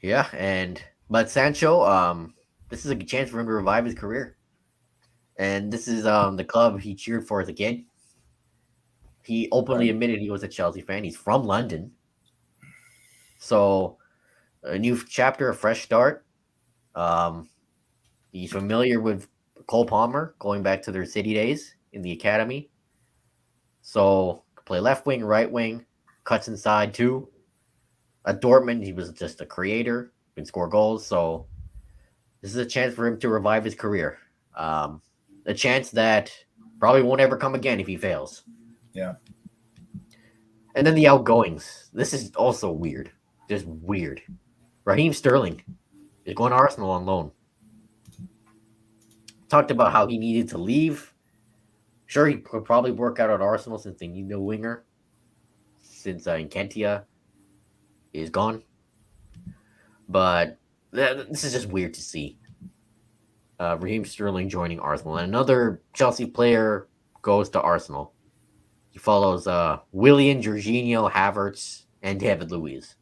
Yeah, but Sancho, this is a chance for him to revive his career. And this is the club he cheered for as a kid. He openly admitted he was a Chelsea fan. He's from London. So, a new chapter, a fresh start. He's familiar with Cole Palmer, going back to their City days in the academy. So, play left wing, right wing, cuts inside too. At Dortmund, he was just a creator, can score goals. So, this is a chance for him to revive his career. A chance that probably won't ever come again if he fails. Yeah. And then the outgoings. This is also weird. Just weird. Raheem Sterling is going to Arsenal on loan. Talked about how he needed to leave. Sure, he could probably work out at Arsenal since they need no winger. Since Nketiah is gone. But this is just weird to see. Raheem Sterling joining Arsenal. And another Chelsea player goes to Arsenal. He follows Willian, Jorginho, Havertz, and David Luiz.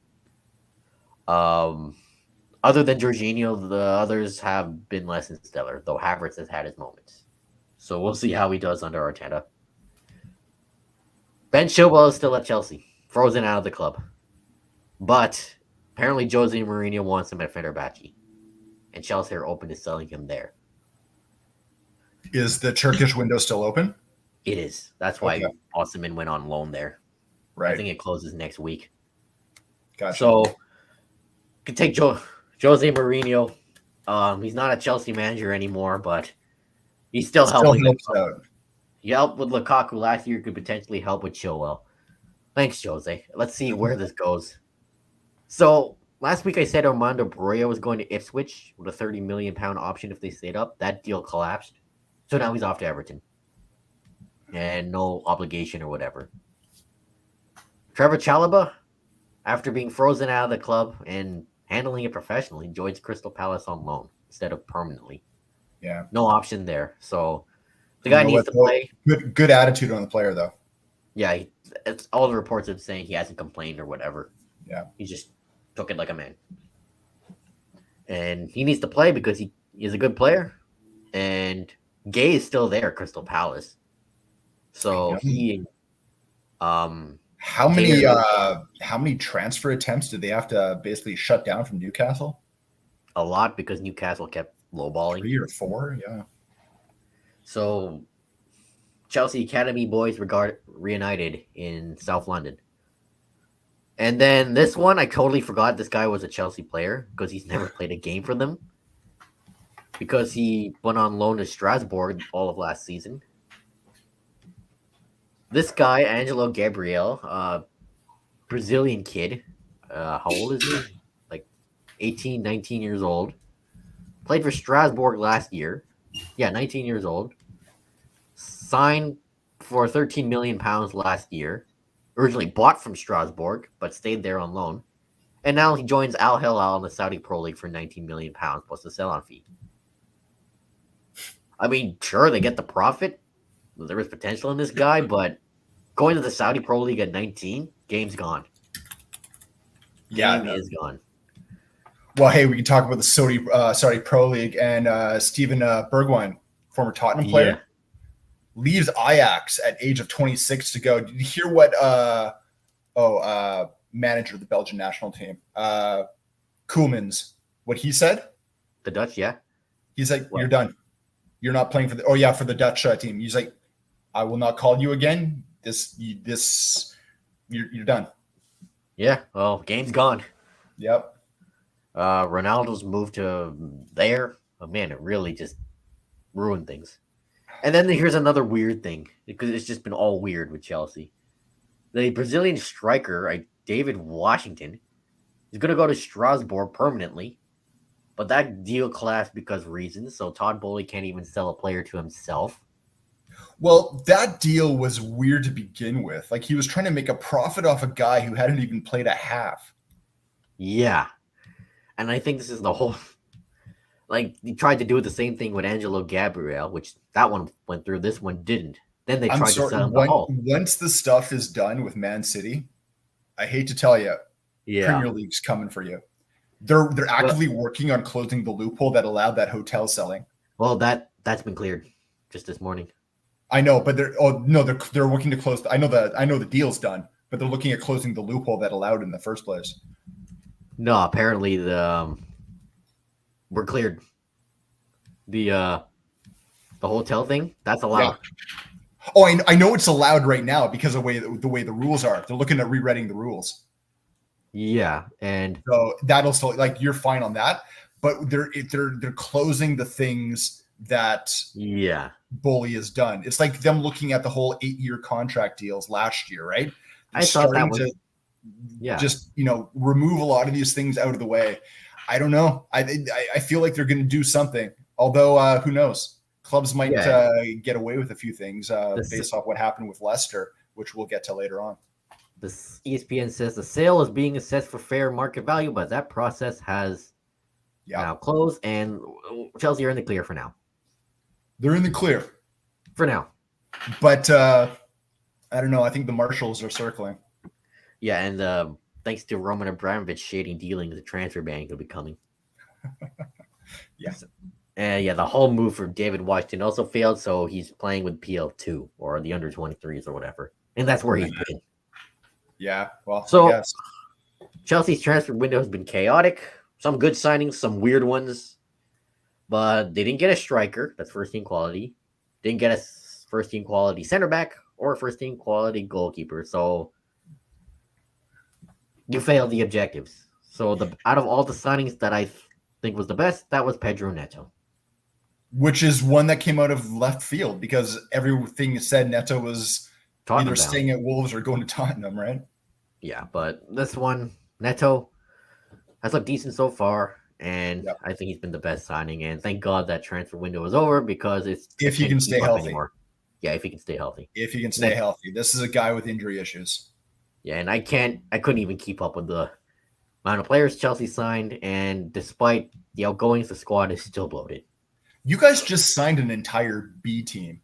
Other than Jorginho, the others have been less than stellar, though Havertz has had his moments. So we'll see how he does under Arteta. Ben Chilwell is still at Chelsea, frozen out of the club. But apparently Jose Mourinho wants him at Fenerbahce. And Chelsea are open to selling him there. Is the Turkish window still open? It is. That's why Osimhen went on loan there. Right. I think it closes next week. Gotcha. So, you can take Jose Mourinho. He's not a Chelsea manager anymore, but he's still helping. Helps out. He helped with Lukaku last year. Could potentially help with Chilwell. Thanks, Jose. Let's see where this goes. So, last week I said Armando Broja was going to Ipswich with a £30 million option if they stayed up. That deal collapsed. So now he's off to Everton. And no obligation or whatever. Trevor Chalobah, after being frozen out of the club and handling it professionally, joins Crystal Palace on loan instead of permanently. Yeah. No option there. So the guy needs to play. Good attitude on the player, though. Yeah, it's all the reports of saying he hasn't complained or whatever. Yeah. He just took it like a man. And he needs to play because he is a good player. And Gay is still there at Crystal Palace. So he how many transfer attempts did they have to basically shut down from Newcastle? A lot, because Newcastle kept lowballing. 3 or 4, yeah. So Chelsea Academy boys reunited in South London. And then this one, I totally forgot this guy was a Chelsea player because he's never played a game for them. Because he went on loan to Strasbourg all of last season. This guy, Angelo Gabriel, Brazilian kid. How old is he? Like 18, 19 years old. Played for Strasbourg last year. Yeah, 19 years old. Signed for £13 million last year. Originally bought from Strasbourg, but stayed there on loan. And now he joins Al Hilal in the Saudi Pro League for £19 million plus the sell-on fee. I mean, sure, they get the profit. There is potential in this guy, but going to the Saudi Pro League at 19, game's gone. Game is gone. Well, hey, we can talk about the Saudi Pro League and Steven Bergwijn, former Tottenham player, leaves Ajax at age of 26 to go. Did you hear what manager of the Belgian national team, Koolmans, what he said? The Dutch, yeah. He's like, You're done. You're not playing for the Dutch team. He's like, I will not call you again. You're done. Yeah, well, game's gone. Yep. Ronaldo's moved to there. Oh man, it really just ruined things. And then here's another weird thing because it's just been all weird with Chelsea. The Brazilian striker, David Washington, is going to go to Strasbourg permanently, but that deal collapsed because of reasons. So Todd Bowley can't even sell a player to himself. Well, that deal was weird to begin with. Like he was trying to make a profit off a guy who hadn't even played a half. Yeah. And I think this is the whole. Like, he tried to do the same thing with Angelo Gabriel, which that one went through. This one didn't. Then they tried to sell him to Hull. Once the stuff is done with Man City, I hate to tell you, Premier League's coming for you. They're actively working on closing the loophole that allowed that hotel selling. Well, that's been cleared just this morning. I know, but they're working to close. I know the deal's done, but they're looking at closing the loophole that allowed it in the first place. No, apparently we're cleared. The hotel thing, that's allowed. Yeah. Oh, I know it's allowed right now because of the way the rules are. They're looking at rewriting the rules. Yeah, and so that'll still you're fine on that, but they're closing the things that Bully has done. It's like them looking at the whole 8-year contract deals last year, right? I thought that was just remove a lot of these things out of the way. I don't know. I feel like they're going to do something. Although who knows? Clubs might get away with a few things based off what happened with Leicester, which we'll get to later on. This ESPN says the sale is being assessed for fair market value, but that process has now closed, and Chelsea are in the clear for now. They're in the clear for now, but I don't know. I think the marshals are circling. Yeah, and thanks to Roman Abramovich shady dealings, the transfer ban could be coming. And the whole move for David Washington also failed, so he's playing with PL2 or the under 23s or whatever, and that's where he's been. Yeah, well, so Chelsea's transfer window has been chaotic. Some good signings, some weird ones, but they didn't get a striker. That's first team quality. Didn't get a first team quality center back or a first team quality goalkeeper. So you failed the objectives. So out of all the signings that I think was the best, that was Pedro Neto. Which is one that came out of left field because everything said Neto was either staying at Wolves or going to Tottenham, right? Yeah, but this one, Neto, has looked decent so far, and I think he's been the best signing. And thank God that transfer window is over because if he can stay healthy. Anymore. Yeah, if he can stay healthy. If he can stay healthy. This is a guy with injury issues. Yeah, and I couldn't even keep up with the amount of players Chelsea signed, and despite the outgoings, the squad is still bloated. You guys just signed an entire B team.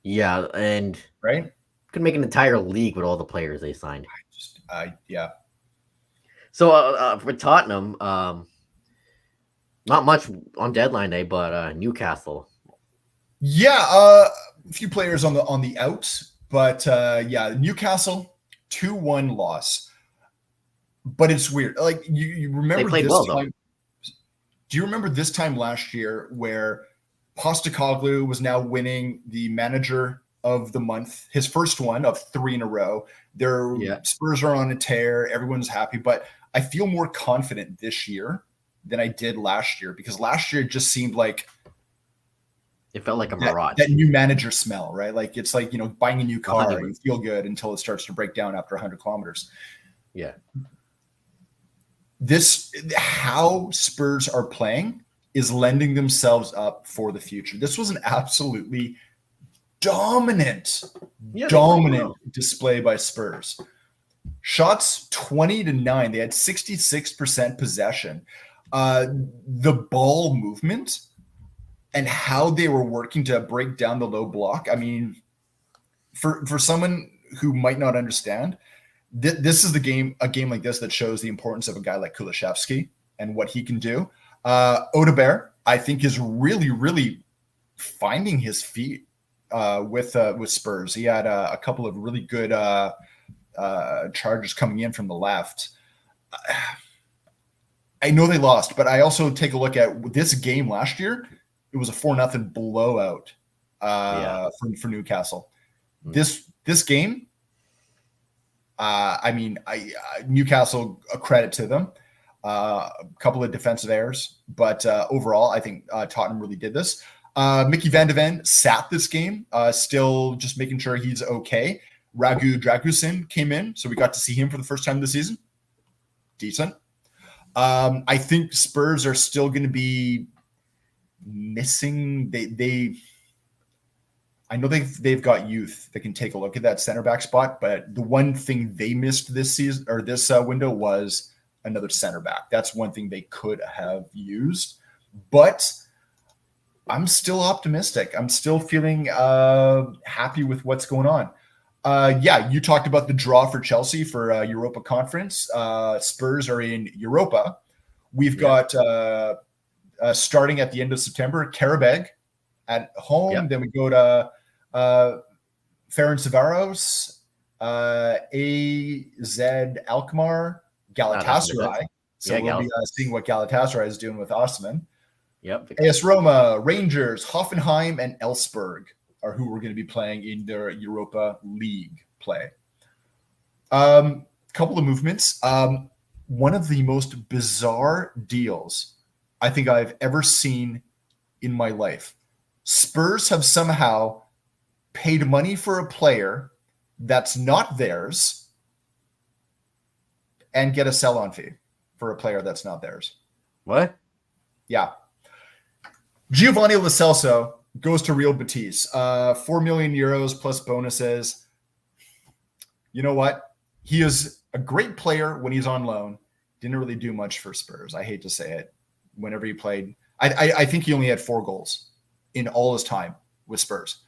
Yeah, and could make an entire league with all the players they signed. So for Tottenham, not much on deadline day, but Newcastle. Yeah, a few players on the outs, but Newcastle 2-1 loss. But it's weird. Like you remember this well, time? Do you remember this time last year where Postecoglou was now winning the manager of the month, his first one of 3 in a row? Spurs are on a tear. Everyone's happy, but I feel more confident this year than I did last year because last year it just seemed like it felt like a mirage. That new manager smell, right? Like it's like, buying a new car and you feel good until it starts to break down after 100 kilometers. Yeah. How Spurs are playing is lending themselves up for the future. This was an absolutely dominant display by Spurs. Shots 20-9. They had 66% possession. The ball movement and how they were working to break down the low block. I mean, for someone who might not understand, this is a game like this that shows the importance of a guy like Kulusevski and what he can do. Odegaard, I think, is really, really finding his feet with Spurs. He had a couple of really good charges coming in from the left. I know they lost, but I also take a look at this game last year. It was a 4-0 blowout for Newcastle. This game, Newcastle, a credit to them. A couple of defensive errors, but overall, I think Tottenham really did this. Mickey Van de Ven sat this game, still just making sure he's okay. Raghu Dragusin came in, so we got to see him for the first time this season. Decent. I think Spurs are still going to be missing. I know they've got youth that can take a look at that center back spot, but the one thing they missed this season or this window was another center back. That's one thing they could have used, but I'm still optimistic. I'm still feeling happy with what's going on. You talked about the draw for Chelsea for Europa Conference. Spurs are in Europa. We've got starting at the end of September, Karabag at home. Yep. Then we go to Ferencvaros, AZ Alkmaar, Galatasaray. So we'll be seeing what Galatasaray is doing with Osman. Yep. AS Roma, Rangers, Hoffenheim, and Elfsberg are who we're going to be playing in their Europa League play. Couple of movements. One of the most bizarre deals I think I've ever seen in my life. Spurs have somehow paid money for a player that's not theirs and get a sell-on fee for a player that's not theirs. What? Yeah. Giovanni Lo Celso goes to Real Betis. 4 million euros plus bonuses. You know what? He is a great player when he's on loan. Didn't really do much for Spurs. I hate to say it. Whenever he played, I think he only had 4 goals in all his time with Spurs.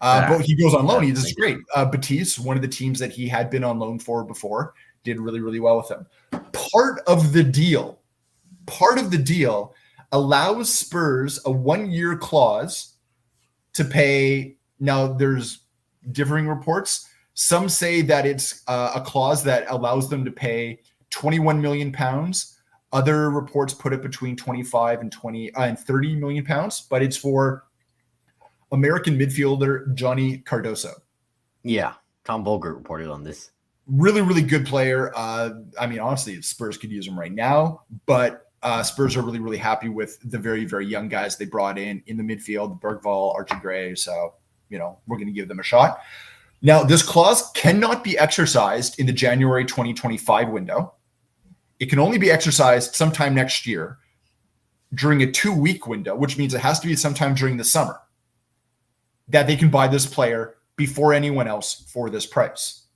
But he goes on loan. He does great. Betis, one of the teams that he had been on loan for before, did really, really well with him. Part of the deal allows Spurs a 1-year clause to pay. Now, there's differing reports. Some say that it's a clause that allows them to pay 21 million pounds. Other reports put it between 25 and 30 million pounds, but it's for American midfielder Johnny Cardoso. Yeah, Tom Bolger reported on this. Really, really good player. Honestly, Spurs could use him right now, but Spurs are really, really happy with the very, very young guys they brought in the midfield, Bergvall, Archie Gray. So, we're going to give them a shot. Now, this clause cannot be exercised in the January 2025 window. It can only be exercised sometime next year during a 2-week window, which means it has to be sometime during the summer that they can buy this player before anyone else for this price.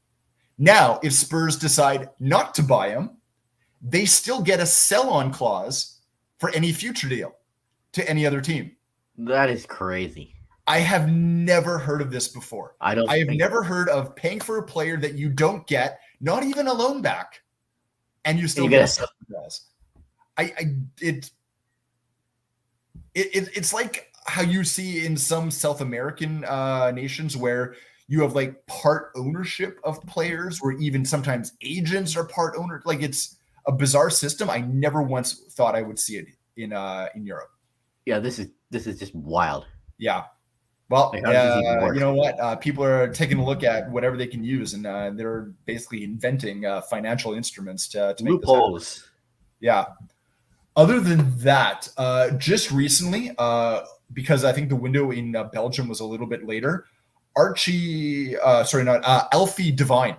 Now, if Spurs decide not to buy him, they still get a sell-on clause for any future deal to any other team. That is crazy. I have never heard of this before. I have never heard of paying for a player that you don't get, not even a loan back, and you still get a sell-on clause. It's like how you see in some South American nations where you have like part ownership of players, where even sometimes agents are part owner. Like, it's a bizarre system. I never once thought I would see it in Europe. Yeah, this is just wild. Yeah. Well, you know what? People are taking a look at whatever they can use, and they're basically inventing financial instruments to make loopholes. Yeah. Other than that, just recently, because I think the window in Belgium was a little bit later, Alfie Devine,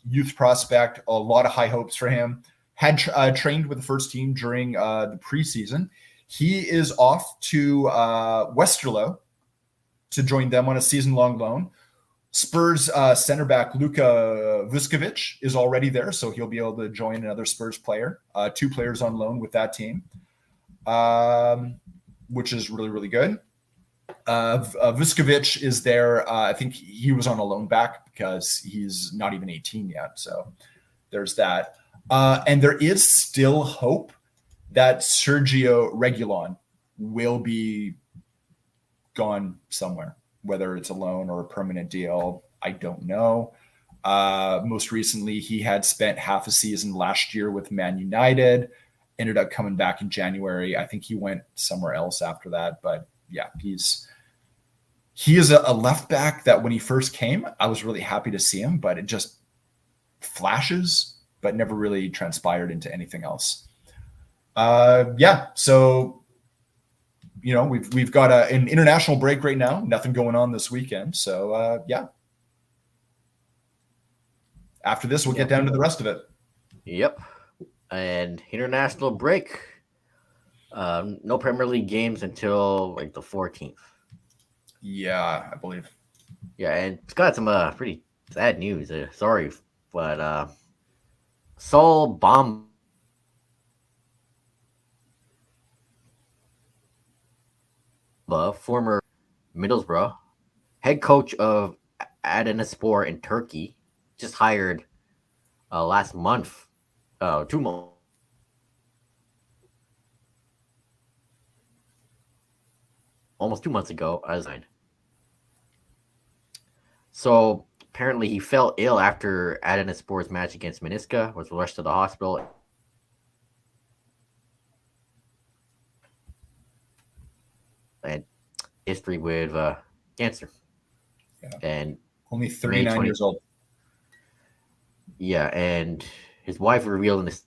youth prospect, a lot of high hopes for him, had trained with the first team during the preseason. He is off to Westerlo to join them on a season-long loan. Spurs center back Luka Vuskovic is already there, so he'll be able to join another Spurs player. 2 players on loan with that team, which is really, really good. Vuskovic is there. I think he was on a loan back because he's not even 18 yet. So there's that. And there is still hope that Sergio Reguilon will be gone somewhere, whether it's a loan or a permanent deal. I don't know. Most recently, he had spent half a season last year with Man United, ended up coming back in January. I think he went somewhere else after that. But yeah, he is a left back that when he first came, I was really happy to see him, but it just flashes, but never really transpired into anything else. So we've got an international break right now. Nothing going on this weekend. So yeah. After this, we'll get down to the rest of it. Yep. And international break. No Premier League games until like the 14th. Yeah, I believe. Yeah, and it's got some pretty sad news. Sorry, but Saul Bamba, former Middlesbrough head coach of Adanaspor in Turkey, just hired last month, 2 months. Almost 2 months ago, I resigned. So apparently he fell ill after Adanaspor's match against Meniska, was rushed to the hospital. And history with cancer. Yeah. And only 39 years old. Yeah, and his wife revealed in this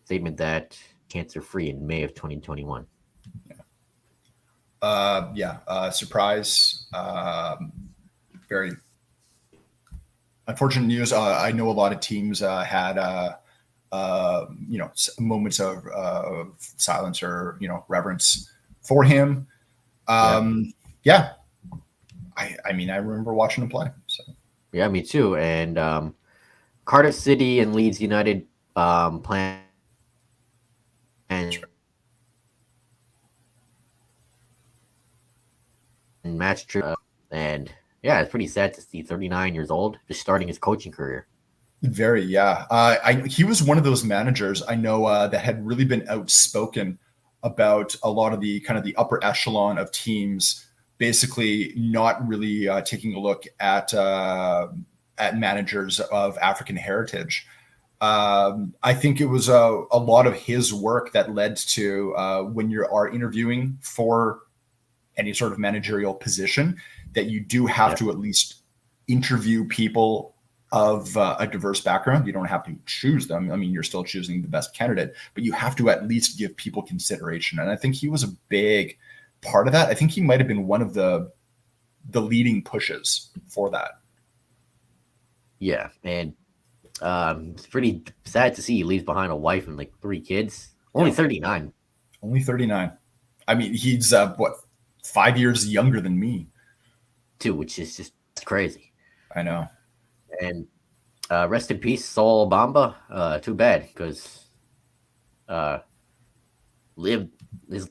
statement that cancer-free in May of 2021. Surprise. Very unfortunate news. I know a lot of teams had moments of silence or reverence for him. Yeah. I mean, I remember watching him play. So yeah, me too. And Cardiff City and Leeds United plan and match trip. And yeah, it's pretty sad to see 39 years old just starting his coaching career. Very, yeah. He was one of those managers I know that had really been outspoken about a lot of the kind of the upper echelon of teams, basically not really taking a look at managers of African heritage. I think it was a lot of his work that led to when you are interviewing for any sort of managerial position, that you do have to at least interview people of a diverse background. You don't have to choose them. I mean, you're still choosing the best candidate, but you have to at least give people consideration. And I think he was a big part of that. I think he might have been one of the leading pushes for that. Yeah, and it's pretty sad to see he leaves behind a wife and like 3 kids. Only 39. Only 39. I mean, he's 5 years younger than me, too, which is just crazy. I know. And rest in peace, Saul Bamba. Too bad, because lived his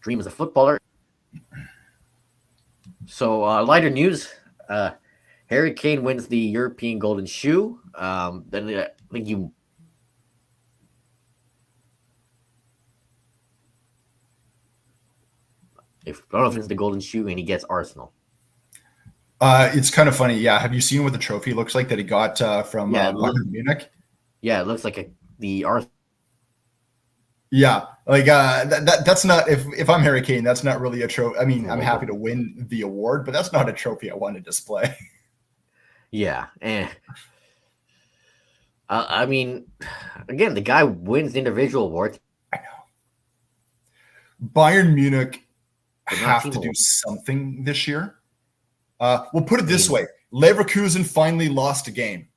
dream as a footballer. So lighter news: Harry Kane wins the European Golden Shoe. Then I think you. I don't know if it's the Golden Shoe, and he gets Arsenal. It's kind of funny. Yeah. Have you seen what the trophy looks like that he got from Bayern Munich? Yeah, it looks like the Arsenal. Yeah, like that's not, if I'm Harry Kane, that's not really a trophy. I mean, I'm happy to win the award, but that's not a trophy I want to display. Yeah, I mean, again, the guy wins individual awards. I know. Bayern Munich have to do something this year. We'll put it this way: Leverkusen finally lost a game.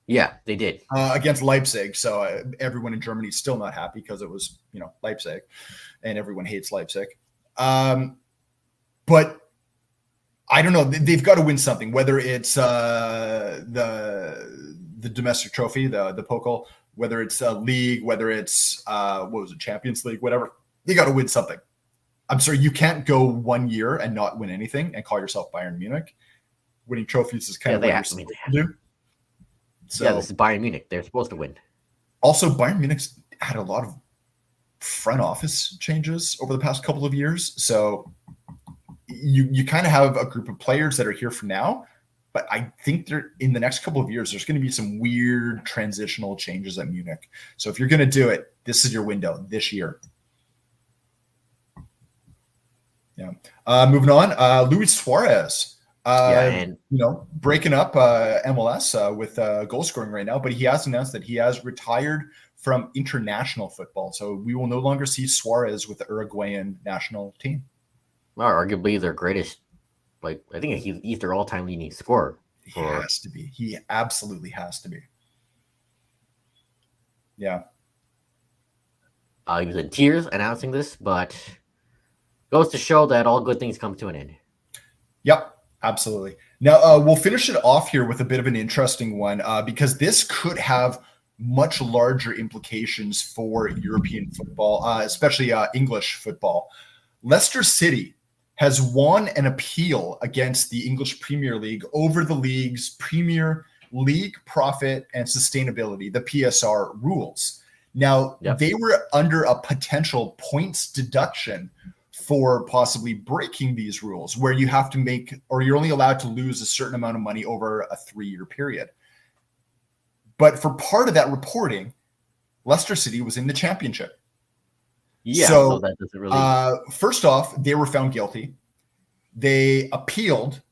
Yeah, they did against Leipzig. So everyone in Germany is still not happy because it was, Leipzig, and everyone hates Leipzig. But I don't know. They've got to win something, whether it's the domestic trophy, the Pokal, whether it's a league, whether it's Champions League, whatever. They got to win something. I'm sorry, you can't go 1 year and not win anything and call yourself Bayern Munich. Winning trophies is kind of what you're supposed to do. So, yeah, this is Bayern Munich. They're supposed to win. Also, Bayern Munich's had a lot of front office changes over the past couple of years. So you kind of have a group of players that are here for now, but I think they're in the next couple of years, there's going to be some weird transitional changes at Munich. So if you're going to do it, this is your window this year. Yeah. Moving on, Luis Suarez And Breaking up MLS with goal scoring right now, but he has announced that he has retired from international football. So we will no longer see Suarez with the Uruguayan national team. Arguably their greatest, I think he's their all-time leading scorer. He has to be. He absolutely has to be. Yeah. He was in tears announcing this, but goes to show that all good things come to an end. Yep, absolutely. Now, we'll finish it off here with a bit of an interesting one because this could have much larger implications for European football, especially English football. Leicester City has won an appeal against the English Premier League over the league's Premier League profit and sustainability, the PSR rules. Now, They were under a potential points deduction for possibly breaking these rules, where you have to you're only allowed to lose a certain amount of money over a 3-year period. But for part of that reporting, Leicester City was in the championship. Yeah, so that doesn't really... first off, they were found guilty. They appealed,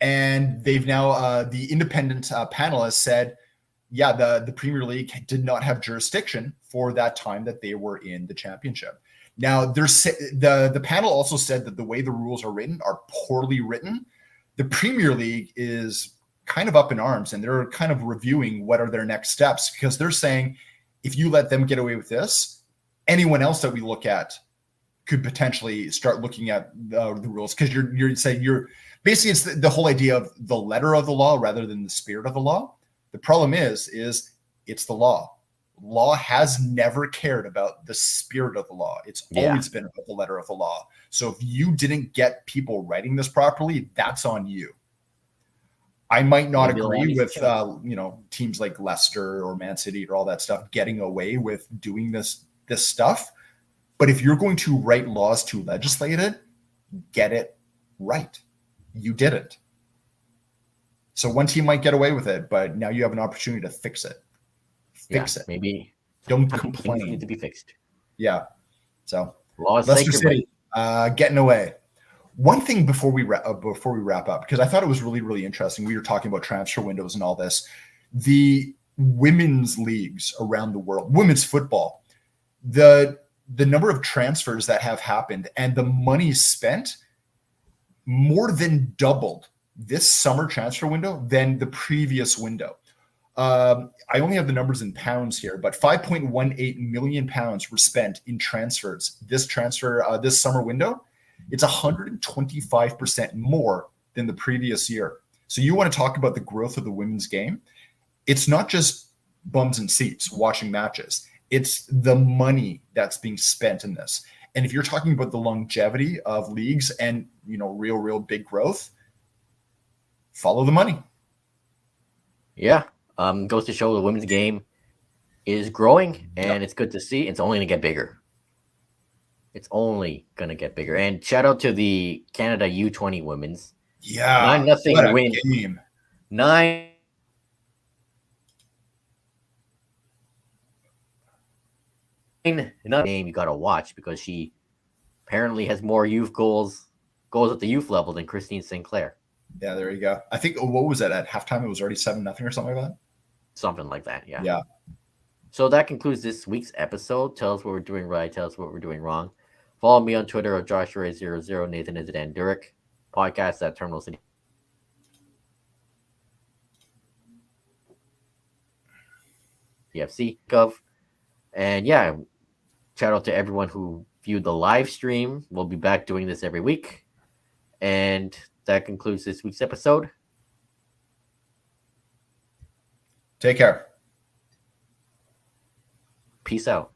and they've now, the independent panel has said, the Premier League did not have jurisdiction for that time that they were in the championship. Now, the panel also said that the way the rules are written are poorly written. The Premier League is kind of up in arms, and they're kind of reviewing what are their next steps, because they're saying if you let them get away with this, anyone else that we look at could potentially start looking at the rules, because you're saying basically it's the whole idea of the letter of the law rather than the spirit of the law. The problem is it's the law. Law has never cared about the spirit of the law. It's always been about the letter of the law. So if you didn't get people writing this properly, that's on you. I might not agree with teams like Leicester or Man City or all that stuff getting away with doing this stuff. But if you're going to write laws to legislate it, get it right. You didn't. So one team might get away with it, but now you have an opportunity to fix it. Fix it. Maybe don't complain. Things need to be fixed. Yeah. So Leicester City getting away. One thing before we wrap up, because I thought it was really, really interesting. We were talking about transfer windows and all this. The women's leagues around the world, women's football, the number of transfers that have happened and the money spent more than doubled this summer transfer window than the previous window. I only have the numbers in pounds here, but 5.18 million pounds were spent in transfers this summer window. It's 125% more than the previous year. So you want to talk about the growth of the women's game? It's not just bums and seats watching matches. It's the money that's being spent in this. And if you're talking about the longevity of leagues and, real big growth, follow the money. Yeah. Goes to show the women's game is growing, and it's good to see. It's only going to get bigger. It's only going to get bigger. And shout out to the Canada U20 women's. Yeah. 9-0 win. Game. 9. Another game you got to watch, because she apparently has more youth goals at the youth level than Christine Sinclair. Yeah, there you go. I think, what was it at halftime? It was already 7-0 or something like that. Something like that, yeah. Yeah. So that concludes this week's episode. Tell us what we're doing right. Tell us what we're doing wrong. Follow me on Twitter at JoshuaRay00. Nathan is at Anduric. Podcast at Terminal City. CFC Gov. And shout out to everyone who viewed the live stream. We'll be back doing this every week. And that concludes this week's episode. Take care. Peace out.